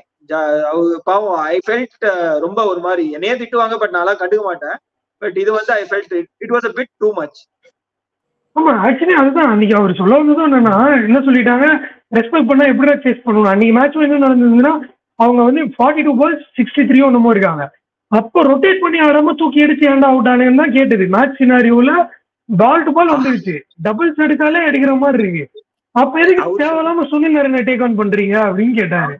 பாவம் ஐ ஃபெல்ட் ரொம்ப ஒரு மாதிரி என்னையே திட்டுவாங்க, பட் நான் கண்டுக்க மாட்டேன். பட் இது வந்து I felt it was a bit too much. ஆமா ஆக்சுவலி அதுதான் அன்னைக்கு அவர் சொல்ல வந்ததும் என்னன்னா, என்ன சொல்லிட்டாங்க, ரெஸ்பெக்ட் பண்ணா எப்படிடா சேஸ் பண்ணுவோம். அன்னைக்கு மேட்ச்ல என்ன நடந்ததுன்னா, அவங்க வந்து 42 பால்ஸ் 63 ஒன்னுமோ இருக்காங்க. அப்போ ரொட்டேட் பண்ணி ஆடாம தூக்கி அடிச்சு ஏன்டா அவுட் ஆனேன்னு தான் கேட்டது. மேட்ச் சினாரியோல பால் டு பால் வந்துருச்சு, டபுள்ஸ் எடுத்தாலே அடிக்கிற மாதிரி இருக்கு. அப்ப எதுக்கு தேவையில்லாம சுனில் நரேனை டேக் ஆன் பண்றீங்க அப்படின்னு கேட்டாரு.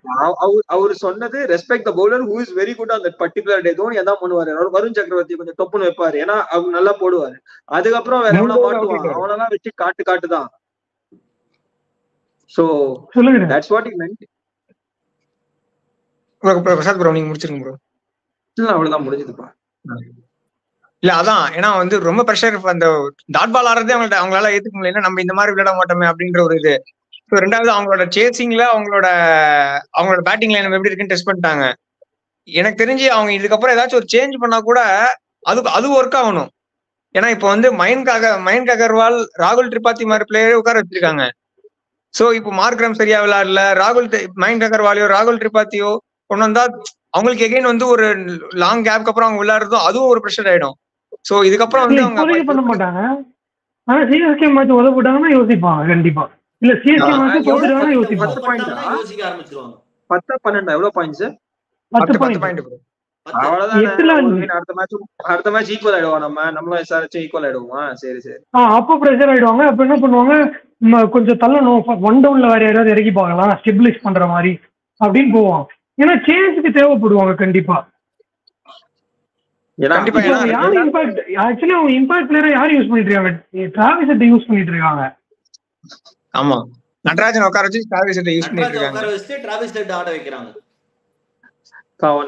அவரு சொன்னது respect the bowler who is very good on that particular day. Dhoni அதான் பண்ணுவாரு, வருண் சக்கரவர்த்தி கொஞ்சம் தொப்புன்னு வைப்பாரு, ஏன்னா அவங்க நல்லா போடுவாரு. அதுக்கப்புறம் வேற எவனா மாட்டுவான், அவனெல்லாம் வச்சு காட்டுதான். So that's what he meant. Prasad bro நீங்க முடிச்சிருங்க ப்ரோ. இல்ல அவ்வளவுதான் முடிஞ்சதுப்பா. இல்ல அதான், ஏன்னா வந்து ரொம்ப ப்ரெஷர், அந்த டாட் பால் ஆடுறதே அவங்களால ஏத்துக்க முடியல, நம்ம இந்த மாதிரி விளையாட மாட்டோமே அப்படின்ற ஒரு இது. ஸோ ரெண்டாவது அவங்களோட சேசிங்ல அவங்களோட பேட்டிங் லைன் எப்படி இருக்குன்னு டெஸ்ட் பண்ணிட்டாங்க. எனக்கு தெரிஞ்சு அவங்க இதுக்கப்புறம் ஏதாச்சும் ஒரு சேஞ்ச் பண்ணா கூட அது ஒர்க் ஆகணும். ஏன்னா இப்போ வந்து மயங்க் அகர்வால், ராகுல் திரிபாதி மாதிரி பிளேயரே உட்கார வச்சிருக்காங்க. சோ இப்போ மார்க்ரம் சரியா விளையாடல, மயங்க் அகர்வாலையோ ராகுல் திரிபாத்தியோ கொண்டு வந்தா அவங்களுக்கு எகைன் வந்து ஒரு லாங் கேப்க்கு அப்புறம் அவங்க விளையாடுறதும் அதுவும் ஒரு ப்ரெஷர் ஆயிடும். சோ இதுக்கப்புறம் வந்து அவங்க பண்ண மாட்டாங்க. ஆனா சிஎஸ்கே மேட்ச் உத போட்டாங்கன்னா யோசிப்பாங்க கண்டிப்பா. இல்ல சிஎஸ்கே மேட்ச் தோத்துறாங்கன்னா யோசிப்பாங்க. 10 12 எவ்வளவு பாயிண்ட்ஸ்? 10 பாயிண்ட். அவ்வளவுதான். அடுத்த மேட்ச் ஈக்குவல் ஆயிடுவோம், நம்மளும் எஸ்ஆர்ஹெச் ஈக்குவல் ஆயிடுவோமா? சரி அப்போ பிரஷர் ஆயிடுவாங்க. அப்ப என்ன பண்ணுவாங்க, கொஞ்சம் தள்ளணும், 1 டவுன்ல வேற யாராவது இறக்கி பார்க்கலாம் ஸ்டெபிலைஸ் பண்ற மாதிரி அப்படின்னு போவாங்க. ஏன்னா சேஞ்சுக்கு தேவைப்படுவாங்க கண்டிப்பா. யாரு இம்பாக்ட் ஆக்சுவலி அவங்க இம்பாக்ட் பிளேயரை யாரு யூஸ் பண்ணிட்டு இருக்காங்க? டிராவிஸ் ஹெட் யூஸ் பண்ணிட்டு இருக்காங்க. ஆமா, நடராஜன் உட்கார வச்சு டிராவிஸ் ஹெட் யூஸ் பண்ணிட்டு இருக்காங்க. உட்கார வச்சு டிராவிஸ் ஹெட் ஆட வைக்கிறாங்க.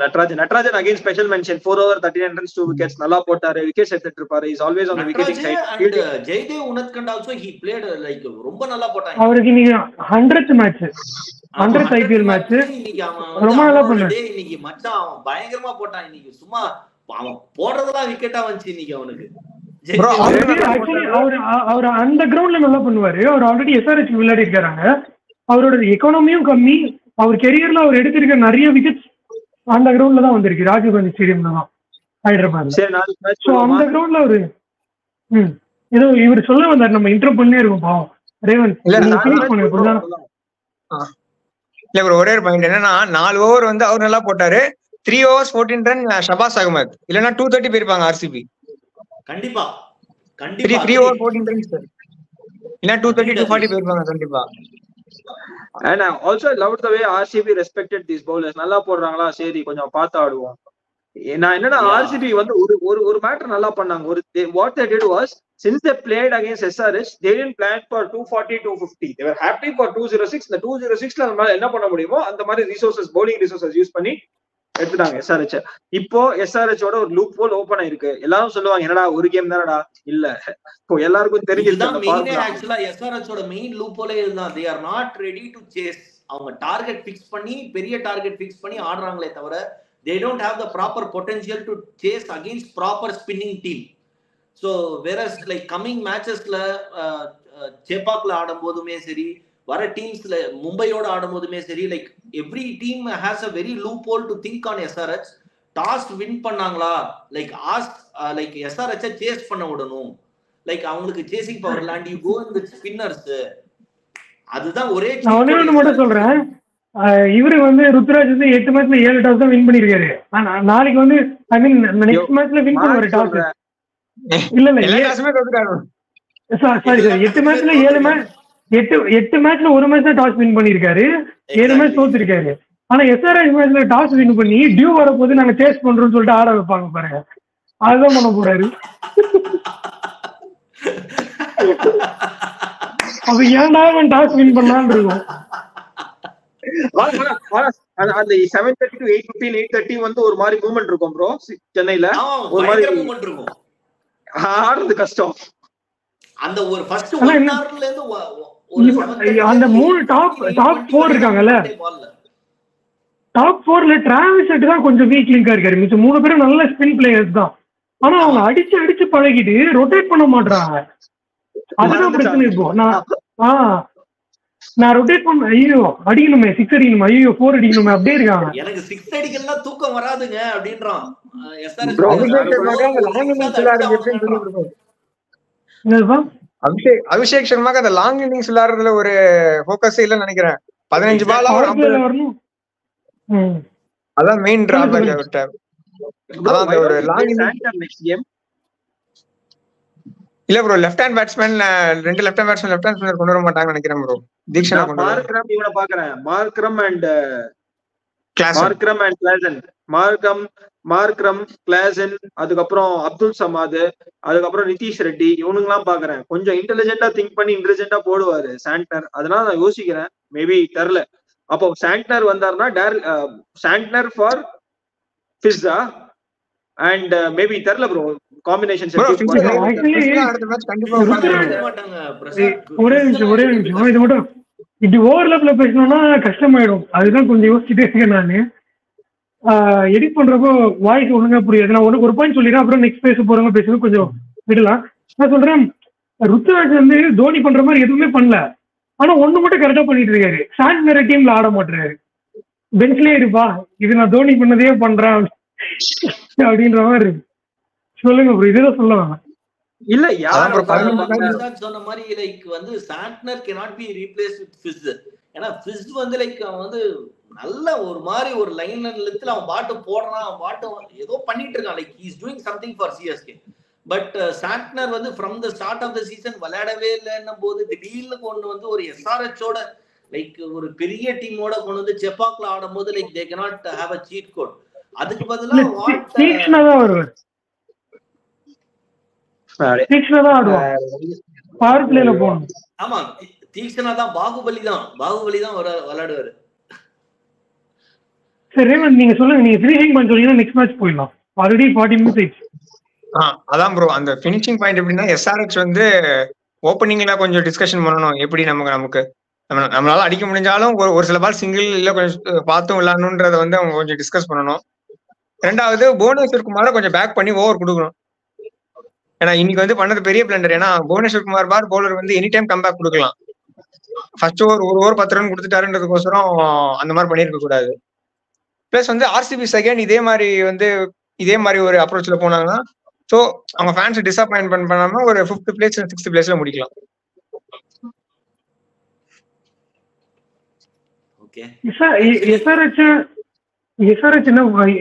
Natarajan again special mention, 4 over 39 runs 2 wickets, நல்லா போட்டாரு, விக்கெட்ஸ் எடுத்துட்டு இருப்பாரு, is always on the wicket side. And Jayadev உனத்கண்ட் also he played like ரொம்ப நல்லா போட்டாங்க. அவருக்கு நீங்க 100th match 100th IPL match ரொம்ப நல்லா பண்ணாரு. இன்னைக்கு மச்சான் அவன் பயங்கரமா போட்டான். இன்னைக்கு சும்மா அவன் போடுறதெல்லாம் விக்கெட்டா வந்துச்சு இன்னைக்கு அவனுக்கு. அவர் அந்த கிரவுண்ட்ல நல்லா பண்ணுவாரு. அவர் ஆல்ரெடி எஸ்ஆர்ஹெச் விளையாடி இருக்காங்க. அவரோட எக்கானமியும் கம்மி. அவர் கெரியர்ல அவர் எடுத்திருக்க நிறைய விக்கெட்ஸ் அந்த கிரவுண்ட்ல தான் வந்திருக்கு, ராஜீவ் காந்தி ஸ்டேடியம்ல தான், ஹைதராபாத்ல. சோ அந்த கிரவுண்ட்ல ஒரு ஏதோ இவர் சொல்ல வந்தாரு, நம்ம இன்டர்வியூ பண்ணே இருக்கோம் பாவம் ரேவன். இல்ல ப்ரோ, ஒரே ஒரு பாயிண்ட் என்னன்னா, 4 ஓவர் வந்து அவர் நல்லா போட்டாரு. 3 overs 14 ரன் ஷபாஸ் அகமது, இல்லன்னா 230 போயிருப்பாங்க ஆர்சிபி. கண்டிப்பா 3 over 14 ரன்ஸ் இல்ல 230 240 போயிருப்பாங்க கண்டிப்பா. And also I loved the way RCB respected these bowlers. நல்லா போடுறாங்களா, சரி கொஞ்சம் பார்த்து ஆடுவோம். நான் என்னன்னா RCB வந்து ஒரு மேட்டர் நல்லா பண்ணாங்க. what they did was, since they played against SRH, they didn't plan for 240 250. They were happy for 206. இந்த 206ல நம்மளால என்ன பண்ண முடியுமோ அந்த மாதிரி ரிசோர்சஸ், bowling resources யூஸ் பண்ணி எடுத்துட்டாங்க SRH. இப்போ SRH ஓட ஒரு லூப் ஹோல் ஓபன் ஆயிருக்கு. எல்லாரும் சொல்லுவாங்க என்னடா ஒரு கேம் தானடா, இல்ல இப்போ எல்லாருக்கும் தெரிஞ்சிருச்சு. ஆக்சுவலா SRH ஓட மெயின் லூப் ஹோலே இதுதான். they are not ready to chase. அவங்க டார்கெட் ஃபிக்ஸ் பண்ணி பெரிய டார்கெட் ஃபிக்ஸ் பண்ணி ஆடுறாங்களே தவிர they don't have the proper potential to chase against proper spinning team. So வேற லைக் கம்மிங் மேட்சஸ்ல சேப்பாக்ல ஆடும் போதுமே சரி, வர டீம்ஸ்ல மும்பையோட ஆடும் போதுமே சரி, like every team has a very loop hole to think on SRH. Toss win பண்ணாங்களா, லைக் லைக் SRH சேஸ் பண்ண விடணும், லைக் அவங்களுக்கு chasing power land you go with spinners. அதுதான் ஒரே. நான் ஒண்ணு மட்டும் சொல்றேன், இவரு ருத்ராஜ் 8 மேட்ச்ல 7 டாஸ் தான் வின் பண்ணிருக்காரு. நாளைக்கு ஐ மீன் நெக்ஸ்ட் மேட்ச்ல வின் பண்ணுவாரு டாஸ். இல்ல சாரி 8 மேட்ச்ல 7 மேட்ச் 8 மேட்ச்ல ஒரு மேட்ச் தான் டாஸ் வின் பண்ணிருக்காரு, 7 மேட்ச் தோத்துருக்காரு. ஆனா SRH மேட்ச்ல டாஸ் வின் பண்ணி டியூ வரப்போது நாங்க சேஸ் பண்றோம்னு சொல்லிட்டு ஆட வைப்பாங்க பாருங்க, அதுதான் பண்ண போறாரு. அப்ப ஏன்டா அவன் டாஸ் வின் பண்ணான்னு இருக்கும். அந்த 7:30 to 8:15 8:30 ஒரு மாதிரி மூவ்மெண்ட் இருக்கும் ப்ரோ சென்னையில. ஒரு மாதிரி மூவ்மெண்ட் இருக்கும், ஆடுறது கஷ்டம். அந்த ஒரு ஃபர்ஸ்ட் 1 ஹவர்ல இருந்து அந்த 3 டாப் 4 இருக்காங்கல்ல, டாப் 4ல டிராவிஸ் ஹெட் தான் கொஞ்சம் வீக் லிங்கா இருக்காரு. மிச்சம் 3 பேரும் நல்ல ஸ்பின் பிளேயர்ஸ் தான். ஆனா அவங்க அடிச்சு பழகிட்டு ரொட்டேட் பண்ண மாட்டாங்க. அதுதான் பிரச்சனை. இப்போ நான் ரொட்டேட் பண்ண, ஐயோ அடிக்கணுமே 6 அடிக்கணுமே, ஐயோ 4 அடிக்கணுமே, அப்படியே இருக்காங்க. எனக்கு 6 அடிக்கலாம் தூக்கம் வராதுங்க அப்படின்றான். அபிஷேக் சர்மாக்கு அந்த லாங் இன்னிங்ஸ் விளையாடுறதுல ஒரு ஃபோக்கஸ் இல்லன்னு நினைக்கிறேன். 15 பால் வரணும், அதான் மெயின் டிராபேக் அவர்ட்ட. அதான் ஒரு லாங் இன்னிங்ஸ் இல்ல bro, left hand batsman 2 left hand batsman கொண்டு வர மாட்டாங்கன்னு நினைக்கிறேன் ப்ரோ. தீக்ஷனா கொண்டு வர. மார்க்ரம் இவனை பாக்குறேன், Markram and Klaasen, Markram Klaasen, அதுக்கப்புறம் அப்துல் சமாத், அதுக்கப்புறம் நிதிஷ் ரெட்டி, இவனுங்கெல்லாம் பாக்குறேன். கொஞ்சம் இன்டெலிஜென்ட்டா திங்க் பண்ணி இன்டெலிஜென்ட்டா போடுவாரு சாண்ட்னர். அதனால நான் யோசிக்கிறேன் மேபி தெரியல. அப்போ சாண்ட்னர் வந்தாருன்னா சாண்ட்னர் ஃபார் ஃபிஸ்ஸா அண்ட் மேபி தெரியல ப்ரோ காம்பினேஷன். ஒரே நிமிஷம் இது மட்டும் இப்படி ஓவர்லாப்ல பேசணும்னா கஷ்டமாயிடும். அதுதான் கொஞ்சம் யோசிச்சுட்டே இருக்கேன் நானு. எடிட் பண்றப்போ வாய்ஸ் ஒழுங்கா புரியாது. நான் ஒரு பாயிண்ட் சொல்லிடுறேன், அப்புறம் நெக்ஸ்ட் பேச போறவங்க பேசுறது கொஞ்சம் விடலாம். நான் சொல்றேன், ருத்ராஜ் தோனி பண்ற மாதிரி எதுவுமே பண்ணல. ஆனா ஒண்ணு மட்டும் கரெக்டா பண்ணிட்டு இருக்காரு, சாண்ட்னர் டீம்ல ஆட மாட்டாரு, பெஞ்ச்லயே இருப்பா, இது நான் தோனி பண்ணதே பண்றேன் அப்படின்ற மாதிரி இருக்கு. சொல்லுங்க ப்ரோ, இதெல்லாம் சொல்லுவாங்க. இல்ல யாரும் சொன்ன மாதிரி like Santner cannot be replaced with Fizz. ஏன்னா Fizz லைக் அவன் நல்ல ஒரு மாதிரி ஒரு லைன்ல நிலத்துல அவன் பாட்டு போடுறான், அவன் பாட்டு ஏதோ பண்ணிட்டு இருக்கான், like he is doing something for CSK. But Santner from the start of the season விளையாடவே இல்லைன்னும் போது திடீர்னு கொண்டு ஒரு SRH லைக் ஒரு பெரிய டீமோட கொண்டு செப்பாக்ல ஆடும் போது like they cannot have a cheat code. அதுக்கு பதிலா ஆமா தீக்ஷனா தான், பாகுபலி தான் விளையாடுவாரு. சரி ரேவந்த், நீங்க சொல்லுங்க, நீங்க ஃபினிஷிங் பாயிண்ட் சொன்னீங்கன்னா நெக்ஸ்ட் மேட்ச் போயிடலாம். ஆல்ரெடி 40 மினிட்ஸ் ஆயிடுச்சு. அதான் ப்ரோ, அந்த ஃபினிஷிங் பாயிண்ட் எப்படின்னா SRH ஓப்பனிங்ல கொஞ்சம் டிஸ்கஷன் பண்ணணும். எப்படி நமக்கு நம்மளால அடிக்க முடிஞ்சாலும் ஒரு சில பால் சிங்கிள் இல்ல கொஞ்சம் பார்த்தும் விளையாடணுன்றத அவங்க கொஞ்சம் டிஸ்கஸ் பண்ணணும். ரெண்டாவது புவனேஸ்வர் குமாரை கொஞ்சம் பேக் பண்ணி ஓவர் கொடுக்கணும். ஏன்னா இன்னைக்கு பண்ணது பெரிய பிளண்டர். ஏன்னா புவனேஸ்வர் குமார் பார் பவுலர் எனி டைம் கம்பேக் கொடுக்கலாம். ஃபர்ஸ்ட் ஓவர் 1 ஓவர் 10 ரன் கொடுத்துட்டாருன்றதுக்கோசரம் அந்த மாதிரி பண்ணிருக்க கூடாது. பிளஸ் RCB செகண்ட் இதே மாதிரி ஒரு அப்ரோச்ல போனாங்கன்னா சோ அவங்க ஃபேன்ஸ் டிசப்பாயின்ட் பண்ணாம ஒரு 5th பிளேஸ் 6th பிளேஸ்ல முடிக்கலாம். ஓகே, SRH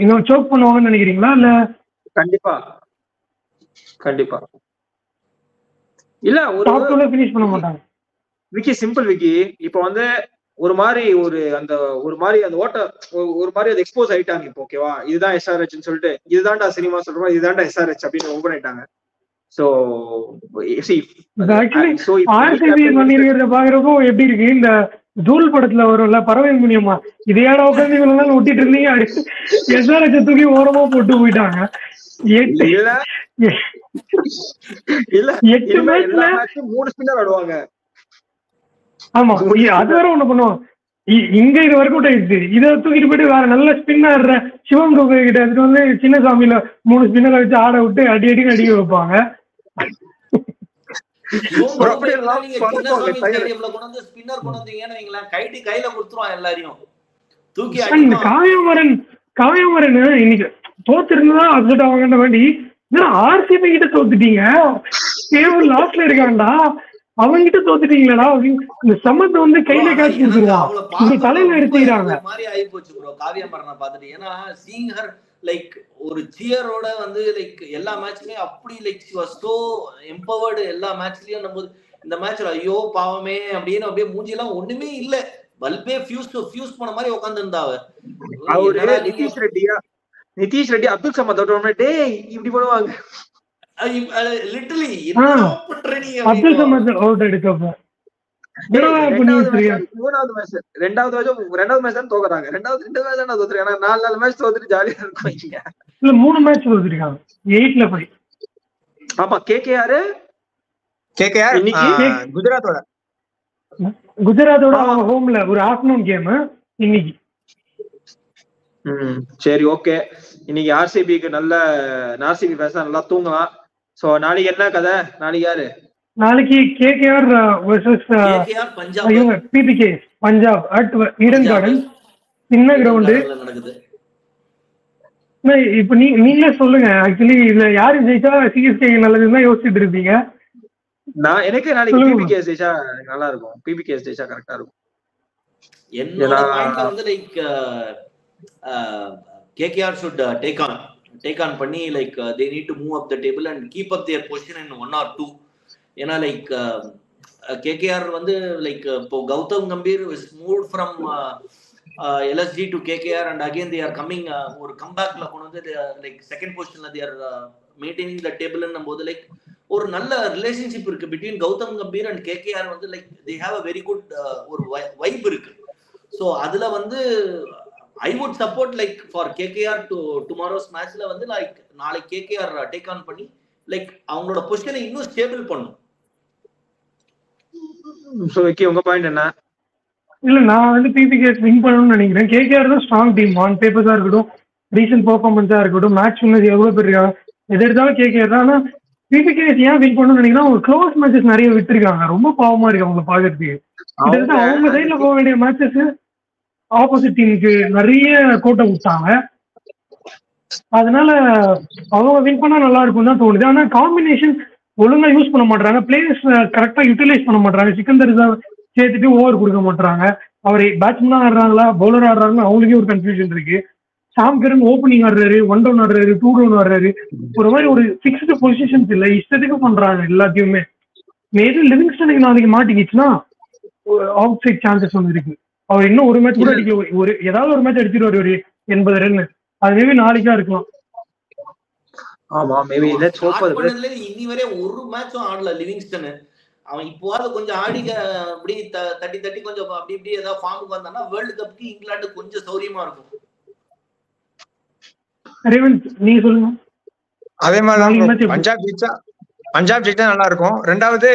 என்ன சோக் பண்ணுவாங்கன்னு நினைக்கிறீங்களா? இல்ல கண்டிப்பா இல்ல ஒரு டாப் 2ல ஃபினிஷ் பண்ண மாட்டாங்க. விக்கி சிம்பிள் விக்கி, இப்போ ஒரு மாதிரி அந்த ஓட்ட ஒரு மாதிரி அது எக்ஸ்போஸ் ஆயிட்டாங்க. இப்போ ஓகேவா, இதுதான் SRHன்னு சொல்லிட்டு, இதுதான்டா சினிமா சொல்றோம், இதுதான்டா SRH அப்படின்னு ஓபன் ஆயிட்டாங்க. சோ RCB பண்ணிருக்கிறத பாக்குறப்போ எப்படி இருக்கு, இந்த தூள் படத்துல வரும்ல பறவை முனியம்மா, இதையாட உட்காந்து இவங்க ஒட்டிட்டு இருந்தீங்க, SRH தூக்கி ஓரமா போட்டு போயிட்டாங்க. 8 மேட்ச்ல 3 ஸ்பின்னர் ஆடுவாங்க. ஆமா, அது வேற ஒண்ணு பண்ணுவோம். இங்க இது ஒர்க் அவுட் ஆயிடுச்சு, இதை தூக்கிட்டு போயிட்டு வேற நல்ல ஸ்பின்னர் சிவம் கோகை கிட்ட எடுத்துட்டு சின்னசாமியில 3 ஸ்பின்னரை வச்சு ஆட விட்டு அடிக்க வைப்பாங்க. நீங்க சின்னசாமி ஸ்டேடியம்ல கொண்டு வந்து ஸ்பின்னர் கொண்டு வந்தீங்கன்னு வைங்களேன், கைட்டி கையில கொடுத்துருவான் எல்லாரையும் தூக்கி அடிப்பான். காவியமரன் இன்னைக்கு தோத்திருந்தா அப்செட் ஆவாங்கன்ற வேண்டி ஆர்சிபி கிட்ட தோத்துட்டீங்க, லாஸ்ட்ல இருக்காண்டா அவங்கிட்ட தோத்துட்டீங்களா அப்படின்னு இந்த சமத்தை வந்து கையில காட்சி கொடுத்துருவான், தலையில எடுத்துக்கிறாங்க மாதிரி ஆகி போச்சு ப்ரோ காவியமரனை பார்த்துட்டு. ஏன்னா சீயிங் ஹர் லைக் ஒரு சியரோட வந்து லைக் எல்லா மேட்ச்லயும் அப்படி like she was so empowered எல்லா மேட்ச்லயும். நம்ம இந்த மேட்ச்ல ஐயோ பாவமே அப்படின்னு அப்படியே மூஞ்சி எல்லாம் ஒண்ணுமே இல்ல, பல்பே ஃபியூஸ் பண்ண மாதிரி உட்கார்ந்து இருந்தா அவர். நிதிஷ் ரெட்டி அப்துல் சமத் இப்படி பண்ணுவாங்க லிட்டரலி. அப்துல் சமத் அவுட் எடுக்கப்ப ரெண்டாவது மேட்ச் தான் தோக்குறாங்க. ரெண்டாவது மேட்ச் தான் தோத்துருக்காங்க. 4 மேட்ச் தோத்துட்டு ஜாலியா இருக்கும். இல்ல 3 மேட்ச் தோத்துருக்காங்க 8ல போய். ஆமா கேகேஆர் குஜராத்தோட அவங்க ஹோம்ல ஒரு ஆஃப்டர்நூன் கேம் இன்னைக்கு. சரி ஓகே, இன்னைக்கு ஆர்சிபிக்கு நல்ல ஆர்சிபி ஃபேன்ஸ் நல்லா தூங்கலாம். சோ நாளைக்கு என்ன கதை? நாளைக்கு யாரு? நாளைக்கு KKR versus PBK Punjab at Eden garden, சின்ன கிரவுண்டு. இப்ப நீங்களே சொல்லுங்க, ஆக்சுவலி இதுல யாரு ஜெயிச்சா சிஎஸ்கே நல்லதுன்னு யோசிச்சுட்டு இருப்பீங்க. எனக்கு நாளைக்கு பிபிகே ஜெயிச்சா நல்லா இருக்கும். பிபிகே ஜெயிச்சா கரெக்டா இருக்கும். என்னோட பாயிண்ட்ல வந்து like KKR should take on பண்ணி like they need to move up the table and keep up their position in 1 or 2. ஏன்னா லைக் KKR வந்து லைக் இப்போ Gautham Gambhir is moved from LSG to KKR and again they are coming ஒரு கம்பேக்ல கொண்டு வந்து like second பொசிஷன்ல they are maintaining the table ன்னும் போது லைக் ஒரு நல்ல ரிலேஷன்ஷிப் இருக்கு between Gautam Gambhir and KKR வந்து like they have a very good ஒரு வைப் இருக்கு. ஸோ அதுல வந்து I would support like for KKR to tomorrow's matchல வந்து like நாளைக்கு KKR take on பண்ணி like அவங்களோட பொசிஷனை இன்னும் ஸ்டேபிள் பண்ணும். சோ ஓகே, உங்க பாயிண்ட் என்ன? இல்ல நான் வந்து பிபிகே வின் பண்ணணும்னு நினைக்கிறேன். KKR தான் ஸ்ட்ராங் டீம், ஆன் பேப்பர்ஸா இருக்கட்டும், ரீசன்ட் பெர்ஃபார்மன்ஸா இருக்கட்டும், மேட்ச் வின்னர்ஸ் எவ்வளவு பேர் இருக்காங்க, எது எடுத்தாலும் KKR தான். ஆனா பிபிகே ஏன் வின் பண்ணணும்னு நினைக்கிறேன், அவங்க க்ளோஸ் மேட்சஸ் நிறைய விட்டுருக்காங்க, ரொம்ப பாவமா இருக்கு அவங்களை பாக்குறதுக்கு. அவங்க சைட்ல போக வேண்டிய மேட்சஸ் ஆப்போசிட் டீமுக்கு நிறைய கோட்டை விட்டாங்க. அதனால அவங்க வின் பண்ணா நல்லா இருக்கும் தான் தோணுது. ஆனா காம்பினேஷன் ஒழுங்கா யூஸ் பண்ண மாட்டாங்க, பிளேயர்ஸ் கரெக்டா யூட்டிலைஸ் பண்ண மாட்டாங்க. சிக்கந்தர் சேர்த்துட்டு ஓவர் கொடுக்க மாட்டாங்க. அவர் பேட்ஸ்மேனா ஆடுறாங்களா பவுலர் ஆடுறாங்களா அவங்களுக்கே ஒரு கன்ஃபியூஷன் இருக்கு. சாம் கரன் ஓப்பனிங் ஆடுறாரு, 1 டவுன் ஆடுறாரு, 2 டவுன் ஆடுறாரு. ஒரு மாதிரி ஒரு ஃபிக்ஸ்டு பொசிஷன்ஸ் இல்லை, இஷ்டத்துக்கு பண்றாங்க எல்லாத்தையுமே. மேபி லிவிங்ஸ்டனுக்கு நாளைக்கு மாட்டிக்கிச்சுன்னா அவுட் சைட் சான்சஸ் வந்து இருக்கு. அவர் இன்னும் ஒரு மேட்ச் கூட அடிக்கல, ஒரு ஏதாவது ஒரு மேட்ச் அடிச்சிருவாரு ஒரு 80 ரன். அது மேபி நாளைக்கா இருக்கலாம். ஆமா மேபி லெட்ஸ் ஹோப் ஃபார் பண்ணதுல இன்னி வரை ஒரு மேட்சும் ஆடல லிவிங்ஸ்டன். அவன் இப்போவாது கொஞ்சம் ஆடிக அப்படி தட்டி கொஞ்சம் அப்படி இப்படி ஏதாவது ஃபார்முக்கு வந்தானா வேர்ல்ட் கப்புக்கு இங்கிலாந்து கொஞ்சம் சௌரியமா இருக்கும். ரேவந்த் நீங்க சொல்லுங்க. அதே மாதிரி பஞ்சாப் ஜெயிச்சா நல்லா இருக்கும். ரெண்டாவது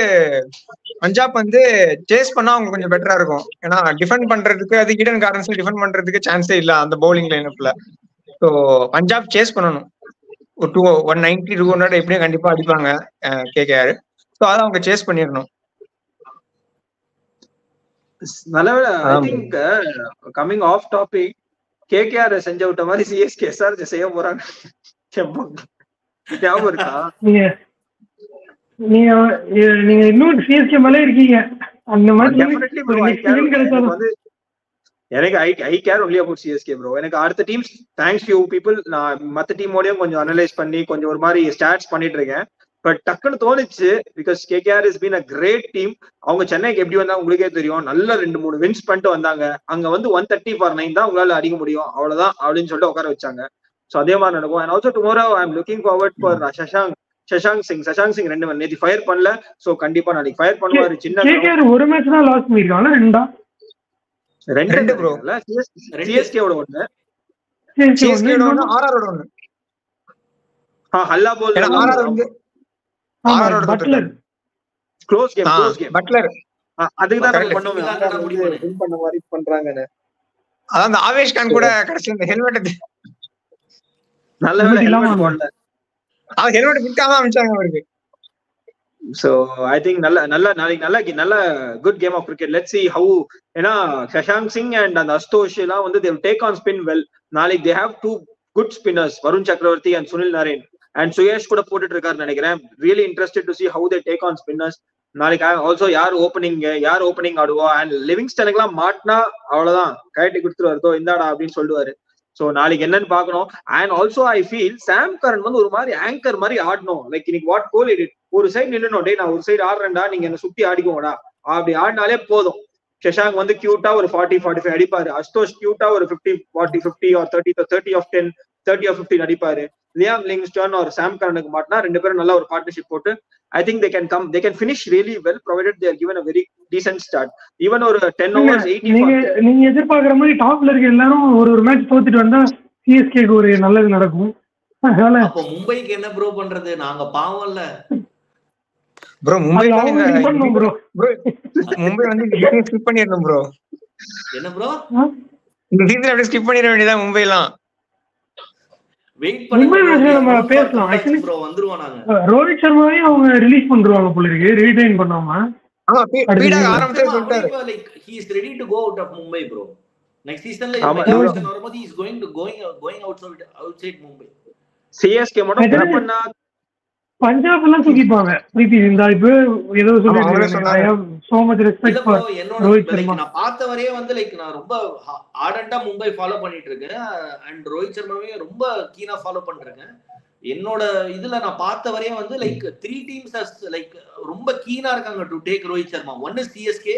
பஞ்சாப் வந்து சேஸ் பண்ணா அவங்க கொஞ்சம் பெட்டரா இருக்கும். ஏன்னா டிஃபெண்ட் பண்றதுக்கு அது ஈடன் கார்டன்ஸ்ல டிஃபெண்ட் பண்றதுக்கு சான்ஸே இல்ல அந்த பவுலிங் லைனப்ல. ஸோ பஞ்சாப் சேஸ் பண்ணணும். ஒரு 190 200 எப்படியும் கண்டிப்பா அடிப்பாங்க KKR. ஸோ அதை அவங்க சேஸ் பண்ணிடணும். நல்லவேளை I think coming off topic KKR செஞ்ச விட்ட மாதிரி CSK SRH செய்ய போறாங்க. ஞாபகம் இருக்கா? நீங்க இன்னும் CSK மேலே இருக்கீங்க அந்த மாதிரி. எனக்கு I care only about CSK bro. எனக்கு அடுத்த டீம்ஸ் தேங்க்ஸ் யூ பீப்புள். நான் மற்ற டீமோடையும் கொஞ்சம் அனலைஸ் பண்ணி கொஞ்சம் ஒரு மாதிரி ஸ்டாட்ஸ் பண்ணிட்டு இருக்கேன். பட் டக்குன்னு தோணுச்சு because KKR is been a great team. அவங்க சென்னைக்கு எப்படி வந்தா உங்களுக்கே தெரியும். நல்ல 2-3 வின்ஸ் பண்ணிட்டு வந்தாங்க. அங்க வந்து 130 for 9 தான் உங்களால அடிக்க முடியும், அவ்வளவுதான் அப்படின்னு சொல்லிட்டு உட்கார வச்சாங்க. ஸோ அதே மாதிரி நடக்கும். And also tomorrow I am looking forward for Shashank Singh 2 நேத்து ஃபயர் பண்ணல. சோ கண்டிப்பா நாளைக்கு ஃபயர் பண்ணுவாரு. சின்ன KKR ஒரு மேட்ச் தான் லாஸ் பண்ணிருக்காங்க. ரெண்டு ப்ரோ CSK ஓட ஒன்னு RR ஓட ஒன்னு. ஹல்லா போல் பட்லர் க்ளோஸ் கேம் பட்லர் அதுக்கு தான் நம்ம பண்ணுவோம் வின் பண்ண மாதிரி பண்றாங்கன்னு. அதான் அந்த ஆவேஷ் கான் கூட கடைசில இந்த ஹெல்மெட் நல்ல வேளை ஹெல்மெட் போடல. அவன் ஹெல்மெட் பிடிக்காம அமிச்சாங்க அவருக்கு. So I think நல்ல good game of cricket. Let's see how, ஏன்னா சஷாங்க் சிங் and அந்த அஸ்தோஷ் எல்லாம் வந்து they will take on spin well. நாளைக்கு they have two good spinners, Varun சக்கரவர்த்தி and சுனில் நரேன், and சுயேஷ் கூட போட்டுட்டு இருக்காரு நினைக்கிறேன். Really interested to see how they take on spinners. நாளைக்கு ஆல்சோ யார் ஓப்பனிங் ஆடுவா, அண்ட் லிவிங்ஸ்டனுக்கு எல்லாம் மாட்டினா அவ்வளவுதான், கழட்டி கொடுத்துருவாரு இந்தாடா அப்படின்னு சொல்லுவாரு. சோ நாளைக்கு என்னன்னு பாக்கணும். அண்ட் ஆல்சோ ஐ ஃபீல் சாம் கரன் வந்து ஒரு மாதிரி ஆங்கர் மாதிரி ஆடணும். லைக் இன்னைக்கு வாட் கோலி டிட், ஒரு சைடு நின்னுடும், டே நான் ஒரு சைடு ஆடுறேன்டா, நீங்க என்ன சுத்தி ஆடிக்கோங்கடா, அப்படி ஆடினாலே போதும். சஷாங்க் வந்து கியூட்டா ஒரு 40-45 அடிப்பாரு, அஸ்தோஷ் கியூட்டா ஒரு 50-40-50 or 30 of 10 30 or 15 அடிப்பாரு. லியாம் லிவிங்ஸ்டன் ஒரு சாம் கரனுக்கு மாட்டினா ரெண்டு பேரும் நல்ல ஒரு பார்ட்னர்ஷிப் போட்டு I think they can finish really well provided they are given a very decent start. Even ஒரு 10 overs 80. நீங்க எதிர்பார்க்குற மாதிரி டாப்ல இருக்க எல்லாரும் ஒரு மேட்ச் தோத்துட்டு வந்தா சிஎஸ்கேக்கு ஒரு நல்லது நடக்கும். அப்ப மும்பைக்கு என்ன ப்ரோ பண்றது, நாங்க பாவம்ல ப்ரோ. மும்பை மும்பை ஸ்கிப் பண்ணிரணும் ப்ரோ. என்ன ப்ரோ இந்த சீசன் அப்படியே ஸ்கிப் பண்ணிர வேண்டியதா மும்பை எல்லாம். வெயிட் பண்ணுங்க, நம்ம பேசலாம். ஆக்சுவலி ப்ரோ வந்துருவோம் நாங்க. ரோஹித் சர்மாவையும் அவங்க ரிலீஸ் பண்ணுவாங்க போல இருக்கு, ரீடைன் பண்ணாம. ஆமா பீடா ஆரம்பத்துல சொல்லிட்டாரு like he is ready to go out of Mumbai bro. Next season la வரும்போது he is going outside Mumbai. CSK மட்டும் பண்ணா பஞ்சாப் எல்லாம் தூக்கிப்பாங்க பிரீத்தி சிந்தா. இப்போ ஏதோ சொல்லிருக்காங்க so much respect for Rohit Sharma. நான் பார்த்த வரையே வந்து லைக் நான் ரொம்ப ஆர்டண்டா மும்பை ஃபாலோ பண்ணிட்டு இருக்கேன், அண்ட் ரோஹித் சர்மாவே ரொம்ப கீனா ஃபாலோ பண்ணிருக்கேன். என்னோட இதுல நான் பார்த்த வரையே வந்து லைக் 3 teams லைக் ரொம்ப கீனா இருக்காங்க to take Rohit Sharma. One is CSK,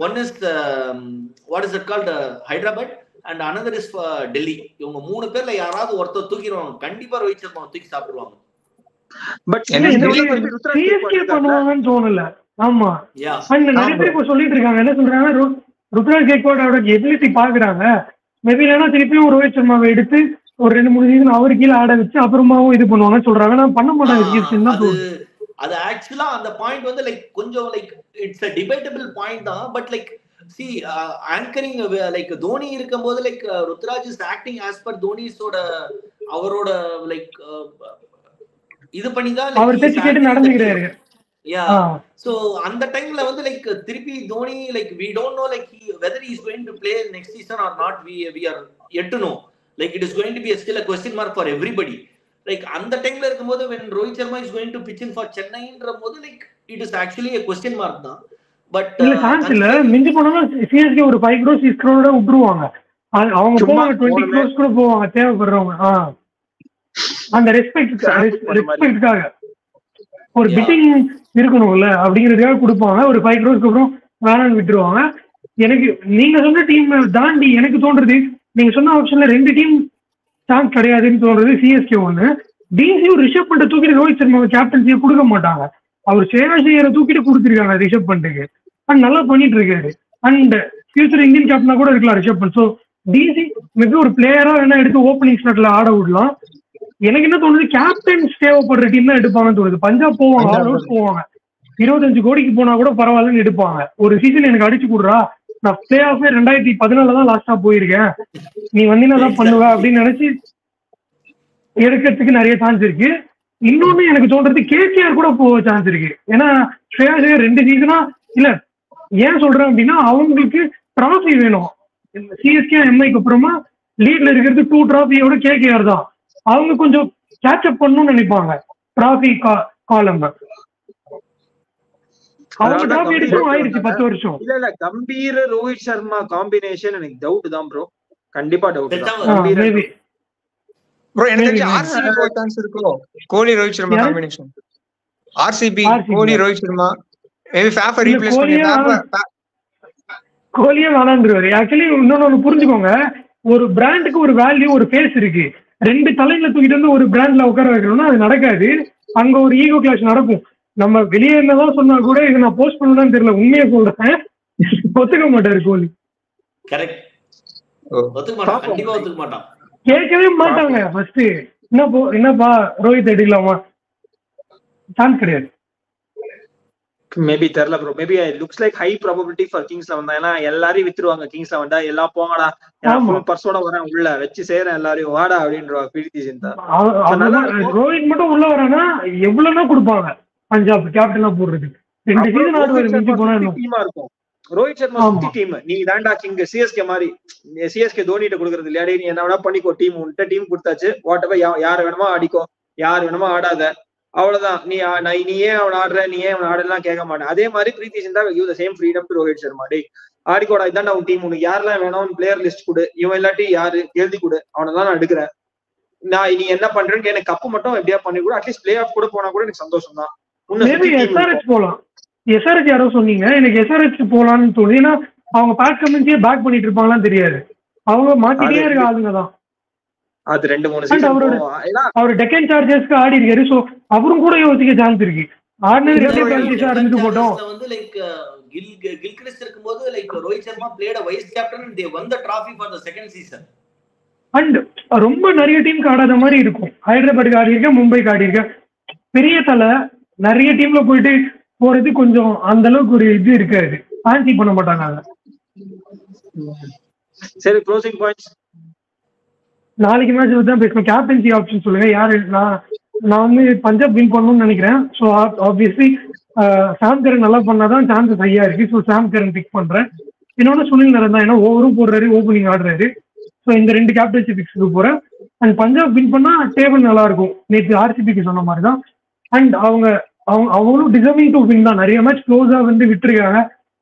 one is what is it called Hyderabad, and another is Delhi. இவங்க 3 பேர்ல யாராவது ஒருத்தர் தூக்கிடுவாங்க, கண்டிப்பா ரோஹித் சர்மா தூக்கி சாப்பிடுவாங்க. பட் சிஎஸ்கே பண்ணுவாங்கன்னு தோணல. ஆமா, அண்ட் நிறைய பேர் இப்ப சொல்லிட்டு இருக்காங்க, என்ன சொல்றாங்க, ருத்ராஜ் கேக்வாடோட எபிலிட்டி பாக்குறாங்க, மேபி இல்லைன்னா திருப்பியும் ரோஹித் சர்மாவை எடுத்து ஒரு 2-3 சீசன் அவரு கீழே ஆட வச்சு அப்புறமாவும் இது பண்ணுவாங்கன்னு சொல்றாங்க. நான் பண்ண மாட்டாங்க. அது ஆக்சுவலா அந்த பாயிண்ட் வந்து லைக் கொஞ்சம் like it's a debatable point தான். But like see anchoring like Dhoni இருக்கும்போது like Ruturaj is acting as per தோனிஸோட அவரோட லைக் இது பண்ணி தான் அவர் பேச்சு கேட்டு நடந்துக்கிறாரு. Yeah, so அந்த டைம்ல வந்து லைக் திருப்பி Dhoni like we don't know like whether he is going to play next season or not. We are yet to know. Like it is going to be still a question mark for everybody. Like அந்த டைம்ல இருக்கும்போது when Rohit Sharma is going to pitch in for Chennai ன்றபோது like it is actually a question mark தான். But இல்ல chance இல்ல, மிஞ்சி போனா CSK ஒரு 5 crore 6 crore விட்டுருவாங்க. அவங்க போவாங்க 20 crores கூட போவாங்க தேவைப்படுறவங்க. அந்த ரெஸ்பெக்ட்காக ஒரு பிட்டிங் இருக்கணும்ல அப்படிங்கிறதுக்காக கொடுப்பாங்க. ஒரு 5 crores அப்புறம் வேணான்னு விட்டுருவாங்க. எனக்கு நீங்க சொன்ன டீம் தாண்டி எனக்கு தோன்றது, நீங்க சொன்ன ஆப்ஷன்ல 2 டீம் சான்ஸ் கிடையாதுன்னு தோன்றது. CSK ஒண்ணு, டிசியும் ரிஷப் பண்ட தூக்கிட்டு ரோஹித் சர்மா கேப்டன்சியை கொடுக்க மாட்டாங்க. அவர் சேனாசேகரை தூக்கிட்டு கொடுத்துருக்காங்க ரிஷப் பண்ட்டுக்கு, அண்ட் நல்லா பண்ணிட்டு இருக்காரு. அண்ட் ஃபியூச்சர் இந்தியன் கேப்டனா கூட இருக்கலாம் Rishabh Pant. So DC maybe ஒரு பிளேயரா என்ன எடுத்து ஓப்பனிங் ஸ்லாட்ல ஆட விடலாம். எனக்கு என்ன தோணுது, கேப்டன்ஸ் தேவைப்படுற டீம் தான் எடுப்பாங்கன்னு தோணுது. பஞ்சாப் போவாங்க, ஆல் அவுட் போவாங்க, 25 கோடிக்கு போனா கூட பரவாயில்லன்னு எடுப்பாங்க. ஒரு சீசன் எனக்கு அடிச்சு கொடுறா, நான் பிளே ஆஃபே 2014 தான் லாஸ்டா போயிருக்கேன், நீ வந்தீங்கன்னா தான் பண்ணுவ அப்படின்னு நினைச்சு எடுக்கிறதுக்கு நிறைய சான்ஸ் இருக்கு. இன்னொன்னு எனக்கு தோன்றது KKR கூட போக சான்ஸ் இருக்கு. ஏன்னா ஸ்ரேயாஸ் ஐயர் 2 சீசனா இல்ல, ஏன் சொல்றேன் அப்படின்னா அவங்களுக்கு டிராஃபி வேணும். CSK MIக்கு அப்புறமா லீட்ல இருக்கிறது 2 டிராஃபியோட KKR தான். அவங்க கொஞ்சம் கேட்சப் பண்ணணும்னு நினைப்பாங்க டிராஃபி காலம். அவங்க டிராஃபி எடுத்தும் ஆயிடுச்சு 10 வருஷம். இல்ல கம்பீர் ரோஹித் சர்மா காம்பினேஷன் எனக்கு டவுட் தான் ப்ரோ, கண்டிப்பா டவுட் தான். ப்ரோ எனக்கு RCB போக சான்ஸ் இருக்கோ, கோலி ரோஹித் சர்மா காம்பினேஷன். RCB கோலி ரோஹித் சர்மா மேபி ஃபேஃபர் ரீப்ளேஸ் பண்ணிட்டா கோலியே வேணான்றாரு. ஆக்சுவலி இன்னொன்னு புரிஞ்சுக்கோங்க, ஒரு பிராண்டுக்கு ஒரு வேல்யூ ஒரு ஃபேஸ் இருக்கு. 2 தலையில தூக்கிட்டு வந்து ஒரு பிராண்ட்ல உட்கார வைக்கணும்னா அது நடக்காது. அங்க ஒரு ஈகோ கிளாஷ் நடக்கும். நம்ம வெளியே என்னதான் சொன்னா கூட இதை நான் போஸ்ட் பண்ணணும்னு தெரியல, உண்மையை சொல்றேன், ஒத்துக்க மாட்டாரு கோலி. கேட்கவே மாட்டாங்க. ஃபர்ஸ்ட் என்னப்பா ரோஹித் எடுக்கலாமா, சான்ஸ் கிடையாது. மேபி தெரியல bro, maybe looks like high probability for Kings 11 தான். ஏன்னா எல்லாரையும் வித்துருவாங்க கிங்ஸ் 11 எல்லாம் போங்கடா, பர்சோட வரேன் உள்ள வச்சு சேரேன் எல்லாரையும் வாடா அப்படின்றவா பிரீத்தி சிந்தா. ரோஹித் மட்டும் உள்ள வரானா எவ்வளவுனா கொடுப்பாங்க. பஞ்சாப் கேப்டனா போடுறது. 2 சீசன் ஆடுவாரு மிஞ்சி போனா இன்னும். டீமா இருக்கும். ரோஹித் சர்மா சுத்தி டீம். நீ தாண்டா கிங் சிஎஸ்கே மாதிரி. சிஎஸ்கே தோனிட்ட கொடுக்கறது இல்லையா, நீ என்ன வேணா பண்ணிக்கோ, டீம் உன்கிட்ட டீம் கொடுத்தாச்சு, வாட் எவர், யாரு வேணுமா ஆடிக்கோ, யாரு வேணுமா ஆடாத, அவ்வளவுதான். நீ ஏன் அவன் ஆடுற, நீ ஏன் அவன் ஆடலாம் கேட்க மாட்டேன். அதே மாதிரி Preity Zinta you the same freedom to Rohit Sharma. டே ஆடிக்கோடா, இதான் உன் டீம், உனக்கு யாரெல்லாம் வேணும் பிளேயர் லிஸ்ட் கொடு, இவன் இல்லாட்டி யாரு எழுதி கொடு, அவனதான் நான் எடுக்கிறேன். நீ என்ன பண்றேன்னு எனக்கு கப்பு மட்டும் எப்படியா பண்ணி கூட, அட்லீஸ்ட் பிளே ஆஃப் கூட போனா கூட எனக்கு சந்தோஷம் தான். எஸ்ஆர்எச் போலாம். எஸ்ஆர்எச் யாரோ சொன்னீங்க, எனக்கு எஸ்ஆர்எச் போலான்னு தோணுது. ஏன்னா அவங்க பேக் கமெண்ட்ஸே பேக் பண்ணிட்டு இருப்பாங்களான்னு தெரியாது, அவங்க மாத்திட்டே இருக்க ஆளுங்க தான். அது 2-3 சீசன் அவர் டெக்கன் சார்ஜர்ஸ்க்கு ஆடி இருக்காரு. சோ அவரும் கூட யோசிக்க சான்ஸ் இருக்கு. ஆர்டினரி பிராக்டிஸா இருந்துட்டு போட்டோம். வந்து லைக் கில்கிரிஸ்ட் இருக்கும்போது like Rohit Sharma played vice captain, they won the trophy for the second season. அண்ட் ரொம்ப நிறைய டீமுக்கு ஆடாத மாதிரி இருக்கும். ஹைதராபாத்துக்கு ஆடி இருக்கேன், மும்பைக்கு ஆடி இருக்கேன். பெரிய தலை நிறைய டீம்ல போயிட்டு போறது கொஞ்சம் அந்த அளவுக்கு ஒரு இது இருக்காது, ஃபேன்சி பண்ண மாட்டாங்க. சரி, க்ளோசிங் பாயிண்ட்ஸ். நாளைக்கு மேட்ச் தான் பேசணும். கேப்டன்சி ஆப்ஷன் சொல்லுங்க. யாரு? நான் வந்து பஞ்சாப் வின் பண்ணணும்னு நினைக்கிறேன். ஸோ ஆப்வியஸ்லி சாம் கரன் நல்லா பண்ணாதான் சான்சஸ் ஹையா இருக்கு. ஸோ சாம் கரன் பிக் பண்றேன். இன்னொன்னு சுனில் நரன் தான், ஏன்னா ஓவரும் போடுறாரு, ஓப்பனிங் ஆடுறாரு. ஸோ இந்த 2 கேப்டன்சி பிக்ஸுக்கு போறேன். அண்ட் பஞ்சாப் வின் பண்ணா டேபிள் நல்லா இருக்கும். நேற்று ஆர்சிபிக்கு சொன்ன மாதிரி தான். அண்ட் அவங்களும் டிசர்விங் டு வின் தான். நிறைய மேட்ச் க்ளோஸா வந்து விட்டுருக்காங்க.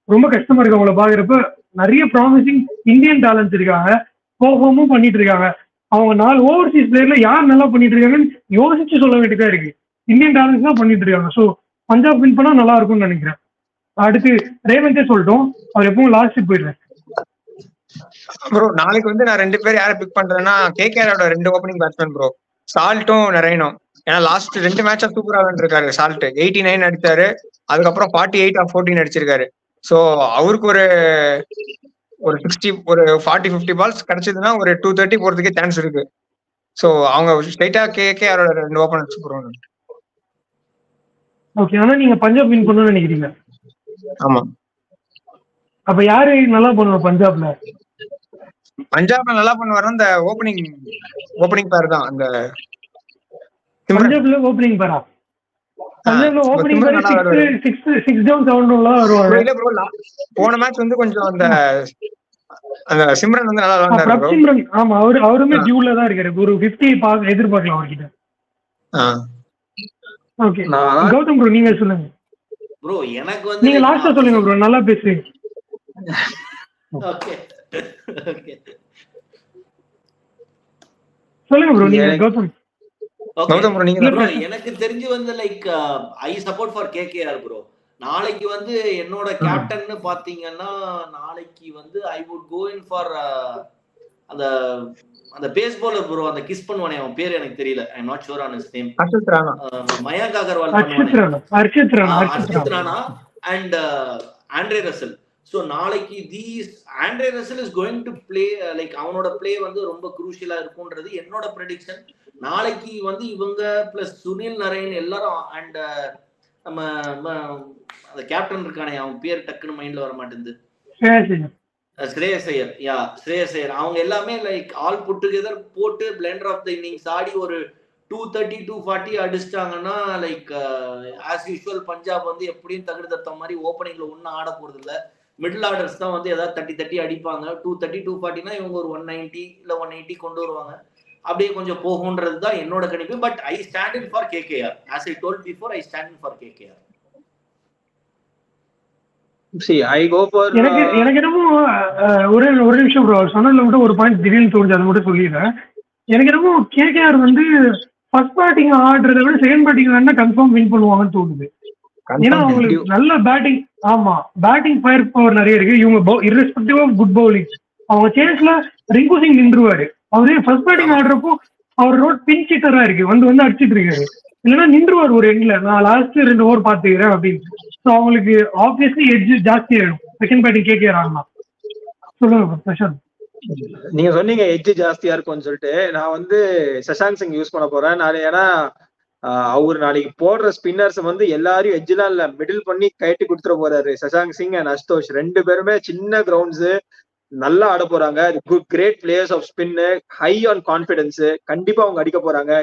ரொம்ப கஷ்டமா இருக்கு அவங்கள பாக்குறப்ப. நிறைய ப்ராமிசிங் இந்தியன் டேலண்ட்ஸ் இருக்காங்க, பெர்ஃபார்மும் பண்ணிட்டு இருக்காங்க. அவங்க 4 ஓவர்சீஸ் பிளேயர்ல யார் நல்லா பண்ணிட்டு இருக்காங்கன்னு யோசிச்சு சொல்ல வேண்டியதா இருக்கு. இந்தியன் டேலண்ட்ஸ் தான் பண்ணிட்டு இருக்காங்க. ஸோ பஞ்சாப் வின் பண்ணா நல்லா இருக்கும்னு நினைக்கிறேன். அடுத்து ரேவந்தே சொல்லிட்டோம், அவர் எப்பவும் லாஸ்ட் போயிடுறேன். ப்ரோ நாளைக்கு வந்து நான் 2 பேர் யாரை பிக் பண்றேன்னா, கேகேஆரோட 2 ஓப்பனிங் பேட்ஸ்மேன் ப்ரோ, சால்ட்டும் நரைனும். ஏன்னா லாஸ்ட் 2 மேட்சா சூப்பரா விளையாண்டுருக்காரு. சால்ட் 89 அடிச்சாரு, அதுக்கப்புறம் 48 ஆஃப் 14 அடிச்சிருக்காரு. ஸோ அவருக்கு ஒரு 60 ஒரு 40-50 பால்ஸ் கிடைச்சதுன்னா ஒரு 230 போறதுக்கே சான்ஸ் இருக்கு. ஸோ அவங்க ஸ்ட்ரைட்டா கேகேஆரோட 2 ஓப்பனர்ஸ் ப்ரோ. ஓகே, ஆனா நீங்க பஞ்சாப் வின் பண்ணணும்னு நினைக்கிறீங்க? ஆமா. அப்ப யாரு நல்லா பண்ணுவோம் பஞ்சாப்ல? பஞ்சாப்ல நல்லா பண்ணுவாரு அந்த ஓப்பனிங் பேர் தான். அந்த பஞ்சாப்ல ஓப்பனிங் பேரா? பஞ்சாப்ல ஓப்பனிங் பேர் 6 டவுன் 7 டவுன்லாம் வருவாங்க. இல்ல ப்ரோ, போன மேட்ச் வந்து கொஞ்சம் அந்த சிம்ரன் வந்து நல்லா விளையாண்டாரு. சிம்ரன், ஆமா, அவருமே டியூல தான் இருக்காரு. ஒரு 50 எதிர்பார்க்கலாம் அவர்கிட்ட. ஓகே, கௌதம் ப்ரோ நீங்க சொல்லுங்க. ப்ரோ எனக்கு வந்து நீங்க லாஸ்டா சொல்லுங்க ப்ரோ, நல்லா பேசுறீங்க. ஓகே ஓகே சொல்லுங்க ப்ரோ நீங்க. கௌதம் ப்ரோ நீங்க. ப்ரோ எனக்கு தெரிஞ்சு வந்து like I support for KKR bro. நாளைக்கு வந்து என்னோட கேப்டன்னு பாத்தீங்கன்னா, நாளைக்கு வந்து I would go in for அந்த பேஸ் பவுலர் ப்ரோ, அந்த கிஸ் பண்ணுவானே, அவன் பேர் எனக்கு தெரியல, I am not sure on his name. Mayank Agarwal பண்ணுவானே, Harshit Rana and Andre Russell. So நாளைக்கு Andre Russell is going to play, like அவனோட பிளே வந்து ரொம்ப குரூஷியலா இருக்கும்ன்றது என்னோட ப்ரெடிக்ஷன். நாளைக்கு வந்து இவங்க பிளஸ் சுனில் நரேன் எல்லாரும் அண்ட் நம்ம அந்த கேப்டன் இருக்கானே, அவன் பேர் டக்குன்னு மைண்ட்ல வர மாட்டேங்குது, ஸ்ரேயஸ் ஐயர். ஸ்ரேயஸ் ஐயர். அவங்க எல்லாமே லைக் ஆல் புட் டுகெதர் போட்டு பிளெண்டர் ஆஃப் த இன்னிங்ஸ் ஆடி ஒரு 230-240 அடிச்சிட்டாங்கன்னா, லைக் ஆஸ் யூஷுவல் பஞ்சாப் வந்து எப்படியும் தகுதி தத்த மாதிரி ஓப்பனிங்ல ஒன்னும் ஆட போறது இல்லை. மிடில் ஆர்டர்ஸ் தான் வந்து ஏதாவது தட்டி அடிப்பாங்க. 230-240னா இவங்க ஒரு 190 இல்ல 180 கொண்டு வருவாங்க. அப்படியே கொஞ்சம் போகும்ன்றது தான் என்னோட கணிப்பு. But I stand in for KKR. As I told before, I stand in for KKR. எனக்கு என்னமோ ஒரு நிமிஷம் ப்ரோ, சொன்னதுல மட்டும் ஒரு பாயிண்ட் திடீர்னு தோணுச்சு, அதை மட்டும் சொல்லிடுறேன். எனக்கு என்னமோ கேகேஆர் வந்து ஃபர்ஸ்ட் பேட்டிங் ஆடுறத விட செகண்ட் பேட்டிங் வேணா கன்ஃபார்ம் வின் பண்ணுவாங்கன்னு தோணுது. ஏன்னா அவங்களுக்கு நல்ல பேட்டிங், ஆமா பேட்டிங் ஃபயர் பவர் நிறைய இருக்கு. இவங்க இர்ரெஸ்பெக்டிவ் ஆஃப் குட் பவுலிங், அவங்க சேஸ்ல ரிங்கு சிங் நின்றுவாரு. அவரே ஃபர்ஸ்ட் பேட்டிங் ஆடுறப்போ அவர் ரோட் பின் ஹிட்டரா இருக்கு, வந்து அடிச்சிட்டு இருக்காரு. இல்லைன்னா நின்றுவார் ஒரு எண்ட்ல, நான் லாஸ்ட் 2 ஓவர் பாத்துக்கிறேன் அப்படின்னு. ஸோ அவங்களுக்கு ஆப்வியஸ்லி எட்ஜ் ஜாஸ்தி ஆயிடும் செகண்ட் பேட்டிங் கேகேஆர் ஆகலாம். சொல்லுங்க பிரசாந்த். நீங்க சொன்னீங்க எட்ஜ் ஜாஸ்தியா இருக்கும்னு சொல்லிட்டு, நான் வந்து சஷாங்க் சிங் யூஸ் பண்ண போறேன் நாளை. ஏன்னா அவரு நாளைக்கு போடுற ஸ்பின்னர்ஸ் வந்து எல்லாரையும் எட்ஜ்லாம் இல்ல மிடில் பண்ணி கைட்டு கொடுத்துட போறாரு. சஷாங்க் சிங் அண்ட் அஸ்தோஷ் 2 பேருமே சின்ன கிரவுண்ட்ஸ் நல்லா ஆட போறாங்க. Great players of spin, high on confidence. கண்டிப்பா அவங்க அடிக்க போறாங்க.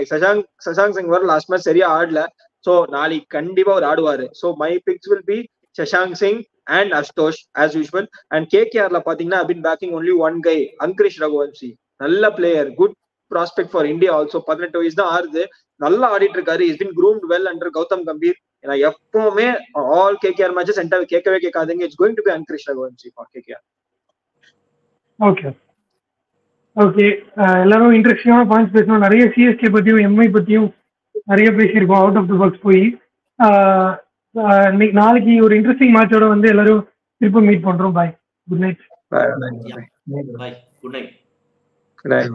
சஷாங்க் சிங் வர லாஸ்ட் மேட்ச் சரியா ஆடல, சோ நாளைக்கு கண்டிப்பா அவர் ஆடுவாரு. So my picks will be Shashank Singh and Ashutosh as usual. And கேகேஆர்ல பாத்தீங்கன்னா I've been backing only one guy, Angkrish Raghuvanshi. நல்ல player, good prospect for India also. 18 வயசு தான் ஆறுது, நல்லா ஆடிட்டு இருக்காரு. Is being groomed well under Gautam Gambhir. ஏன்னா எப்பவுமே ஆல் கேகேஆர் மேட்சஸ் என்கிட்ட கேட்கவே கேட்காதீங்க. It's going to be Angkrish Raghuvanshi for KKR. Okay okay, எல்லாரும் இன்ட்ரெஸ்டிங்கான பாயிண்ட்ஸ் பேசணும். நிறைய சிஎஸ்கே பத்தியும் எம்ஐ பத்தியும் நிறைய பேசியிருக்கோம் அவுட் ஆஃப் த பாக்ஸ் போய். நாளைக்கு ஒரு இன்ட்ரெஸ்டிங் மேட்சோட வந்து எல்லாரும் திரும்ப மீட் பண்றோம். Bye, good night. Bye. Good night. Good night.